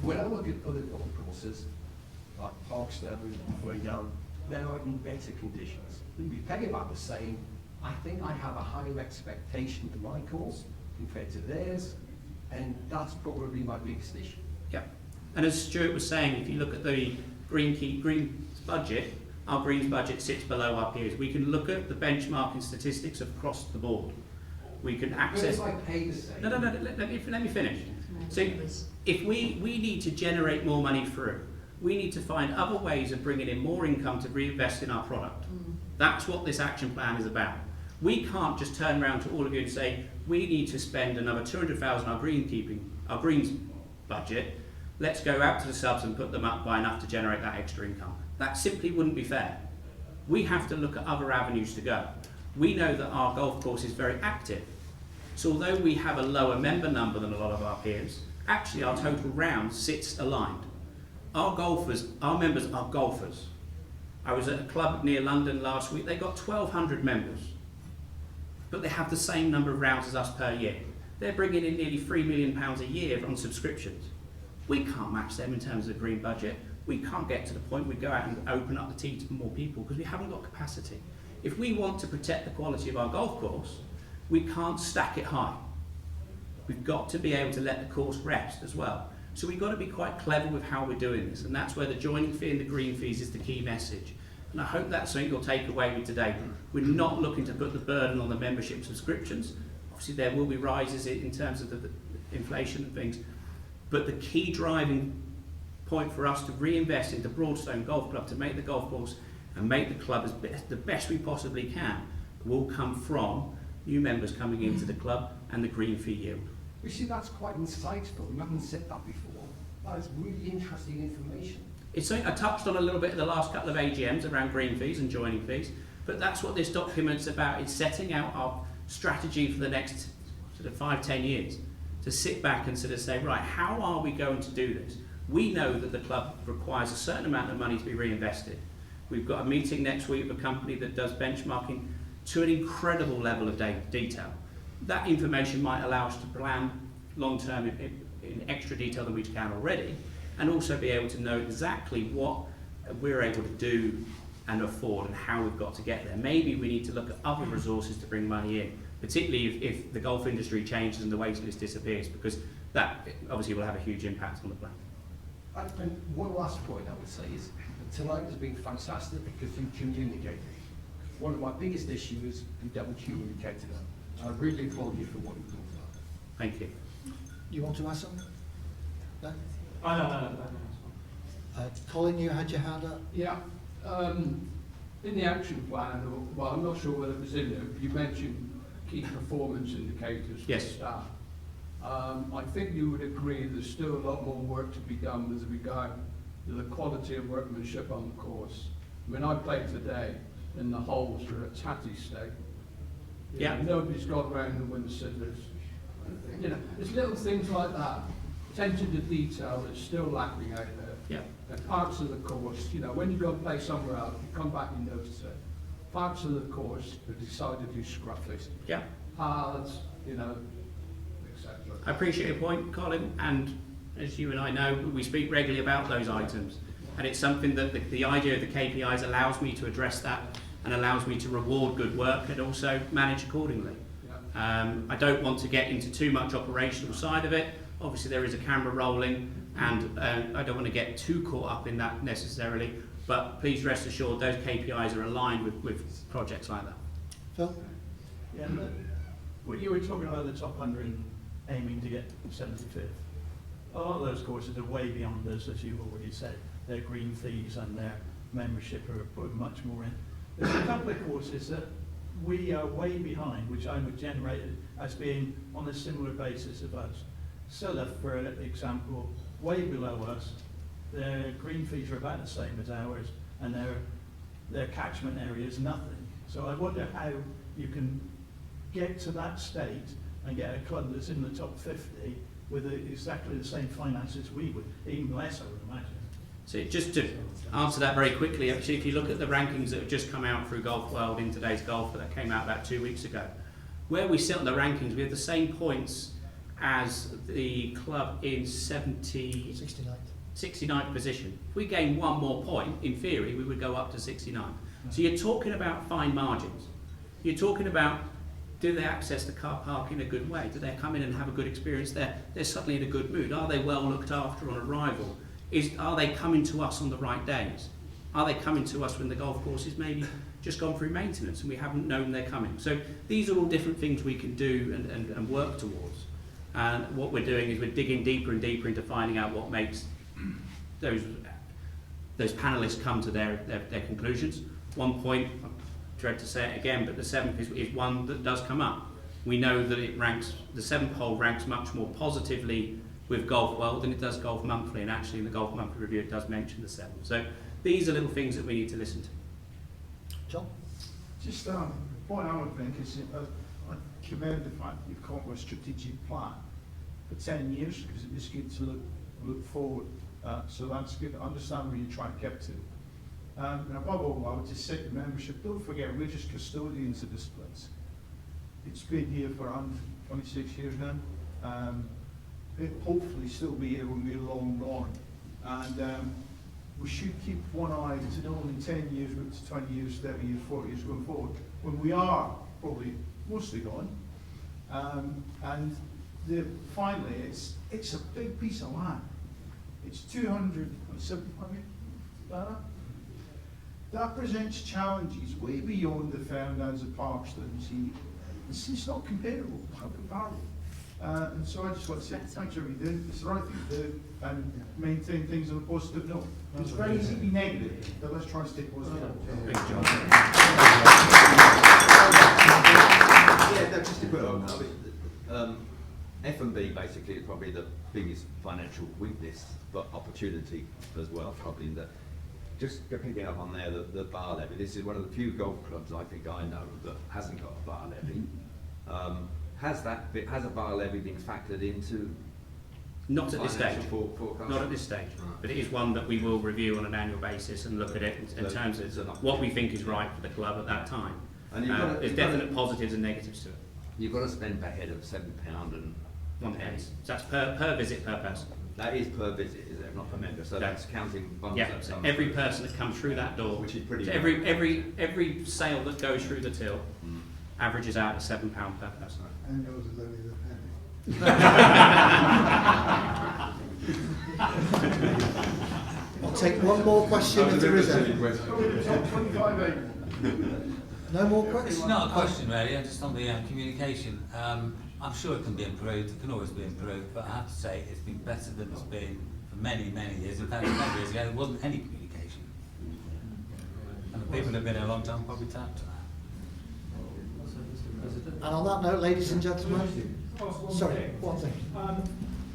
When I look at other golf courses, like Broadstone and going down, they are in better conditions. We pay about the same. I think I have a higher expectation to my course compared to theirs, and that's probably my biggest issue. Yeah. And as Stuart was saying, if you look at the Green's budget, our Green's budget sits below our peers. We can look at the benchmarking statistics across the board. We can access. But if I pay the same. No. Let me finish. So, if we need to generate more money through, we need to find other ways of bringing in more income to reinvest in our product. That's what this action plan is about. We can't just turn around to all of you and say, we need to spend another 200,000 our greens budget. Let's go out to the subs and put them up by enough to generate that extra income. That simply wouldn't be fair. We have to look at other avenues to go. We know that our golf course is very active. So although we have a lower member number than a lot of our peers, actually our total round sits aligned. Our members are golfers. I was at a club near London last week, they got 1,200 members. But they have the same number of rounds as us per year. They're bringing in nearly £3 million a year on subscriptions. We can't match them in terms of the green budget. We can't get to the point we go out and open up the tee to more people because we haven't got capacity. If we want to protect the quality of our golf course, we can't stack it high. We've got to be able to let the course rest as well. So we've got to be quite clever with how we're doing this, and that's where the joining fee and the green fees is the key message. And I hope that's something you'll take away with today. We're not looking to put the burden on the membership subscriptions. Obviously there will be rises in terms of the inflation and things, but the key driving point for us to reinvest into Broadstone Golf Club, to make the golf course and make the club the best we possibly can, will come from new members coming into the club and the green fee yield. You see, that's quite insightful. We haven't said that before. That is really interesting information. It's something I touched on a little bit in the last couple of AGMs around green fees and joining fees, but that's what this document's about. It's setting out our strategy for the next sort of 5-10 years, to sit back and sort of say, right, how are we going to do this? We know that the club requires a certain amount of money to be reinvested. We've got a meeting next week with a company that does benchmarking to an incredible level of detail. That information might allow us to plan long-term in extra detail than we can already, and also be able to know exactly what we're able to do and afford and how we've got to get there. Maybe we need to look at other resources to bring money in, particularly if the golf industry changes and the waiting list disappears, because that obviously will have a huge impact on the plan. And one last point I would say is, tonight has been fantastic because you communicated. One of my biggest issues is you haven't communicated that. I really applaud you for what you've done. Thank you. You want to add something? No? No. Colin, you had your hand up? Yeah, in the action plan, or, well, I'm not sure whether it was in there, you mentioned key performance indicators for Yes. staff. I think you would agree there's still a lot more work to be done with regard to the quality of workmanship on the course. When I played today, and the holes are at tatty state. Yeah. Nobody's gone around the wind scissors. You know, there's little things like that. Attention to detail is still lacking out there. Yeah. And parts of the course, you know, when you go and play somewhere else, you come back and notice it. Parts of the course are decidedly scruffy. Yeah. Paths, you know, etc. I appreciate your point, Colin, and as you and I know, we speak regularly about those items, and it's something that the idea of the KPIs allows me to address that and allows me to reward good work and also manage accordingly. I don't want to get into too much operational side of it. Obviously there is a camera rolling, and I don't want to get too caught up in that necessarily, but please rest assured those KPIs are aligned with projects like that. Phil? Yeah, well, you were talking about the top 100 and aiming to get 75th. A lot of those courses are way beyond us, as you've already said. Their green fees and their membership are putting much more in. There's a couple of courses that we are way behind, which I would generate as being on a similar basis of us. Silla, for example, way below us. Their green fees are about the same as ours, and their catchment area is nothing. So I wonder how you can get to that state and get a club that's in the top 50 with exactly the same finances we would, even less, I would imagine. So just to answer that very quickly, actually, if you look at the rankings that have just come out through Golf World in today's golf, that came out about 2 weeks ago, where we sit on the rankings, we have the same points as the club in 69th position. If we gain one more point, in theory, we would go up to 69. So you're talking about fine margins. You're talking about, do they access the car park in a good way? Do they come in and have a good experience there? They're suddenly in a good mood. Are they well looked after on arrival? Are they coming to us on the right days? Are they coming to us when the golf course is maybe just gone through maintenance and we haven't known they're coming? So these are all different things we can do and work towards. And what we're doing is we're digging deeper and deeper into finding out what makes those panellists come to their conclusions. One point, I dread to say it again, but the 7th is one that does come up. We know that it ranks, the 7th hole ranks much more positively with Golf World than it does Golf Monthly, and actually in the Golf Monthly review it does mention the 7th. So these are little things that we need to listen to. John? Just the point I would make is I commend the fact that you've come up with a strategic plan for 10 years, because it is good to look forward. So that's good to understand where you're trying to get to. And above all, I would just say to membership, don't forget, we're just custodians of this place. It's been here for 126 years now. It'll hopefully still be here when we're long gone. And we should keep one eye to not only 10 years, but to 20 years, 30 years, 40 years going forward, when we are probably mostly gone. And finally, it's a big piece of land. It's 275 acres. That presents challenges way beyond the Fernandes of Parkstone. It's just not comparable. It's not comparable. And so I just want to say thanks for everything you're doing. It's the right thing to do and maintain things on a positive note. It's very easy to be negative, but let's try and stay positive. Thank you, John. Yeah, no, just a quick one. I mean, F&B basically is probably the biggest financial weakness, but opportunity as well, probably in that. Just picking up on there, the bar levy. This is one of the few golf clubs I think I know that hasn't got a bar levy. Has a bar levy been factored into? Not at this stage. Forecast? Not at this stage. But it is one that we will review on an annual basis and look at it in terms of what we think is right for the club at that time. And there's definite positives and negatives to it. you've got to spend per head of £7 and £1. So that's per visit per person. That is per visit, is it? Not per member. So that's counting bundles. Yeah, that so come every through. person that comes through that door, Which is pretty so good. every sale that goes through the till averages out at £7 per person. And yours is only the penny. I'll take one more question if there is any. No more It's questions? not a question really, just on the communication. I'm sure it can be improved, it can always be improved, but I have to say it's been better than it's been for many, many years. In fact, 10 years ago there wasn't any communication. And the people who have been here a long time probably tapped to that. And on that note, ladies and gentlemen, sorry, one thing.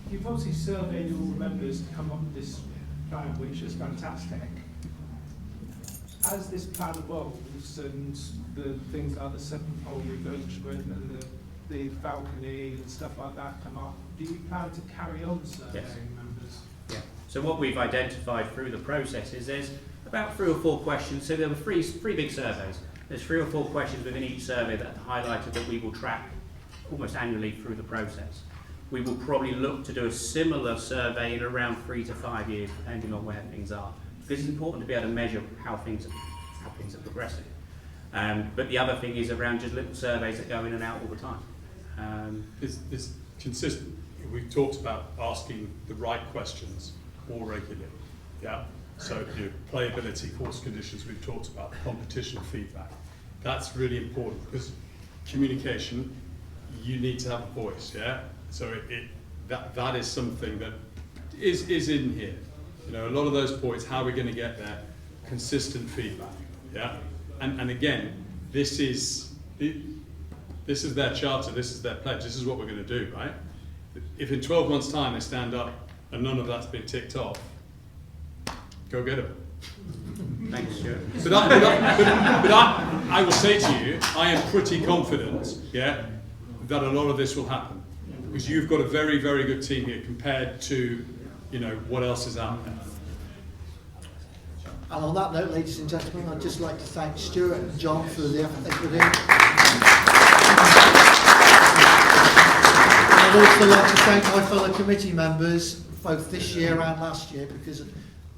You've obviously surveyed all the members to come up with this plan, which is fantastic. As this plan evolves and the things like the seven-pole refurbishment and the balcony and stuff like that come up, do you plan to carry on surveying members? Yeah. So what we've identified through the process is there's about 3 or 4 questions. So there were three big surveys. There's 3 or 4 questions within each survey that highlighted that we will track almost annually through the process. We will probably look to do a similar survey in around 3 to 5 years, depending on where things are. This is important to be able to measure how things are progressing. But the other thing is around just little surveys that go in and out all the time. It's consistent. We've talked about asking the right questions more regularly. Yeah. So playability, course conditions. We've talked about the competition feedback. That's really important because communication. You need to have a voice. Yeah. So that is something that is in here. You know, a lot of those points. How are we going to get there? Consistent feedback. Yeah. And again, this is their charter, this is their pledge, this is what we're going to do, right? If in 12 months' time they stand up and none of that's been ticked off, go get them. Thanks, Stuart. But I will say to you, I am pretty confident, yeah, that a lot of this will happen. Because you've got a very, very good team here compared to, you know, what else is out there. And on that note, ladies and gentlemen, I'd just like to thank Stuart and John for the effort they put in. And I'd also like to thank my fellow committee members, both this year and last year, because of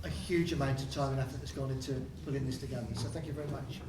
a huge amount of time and effort that's gone into putting this together. So thank you very much.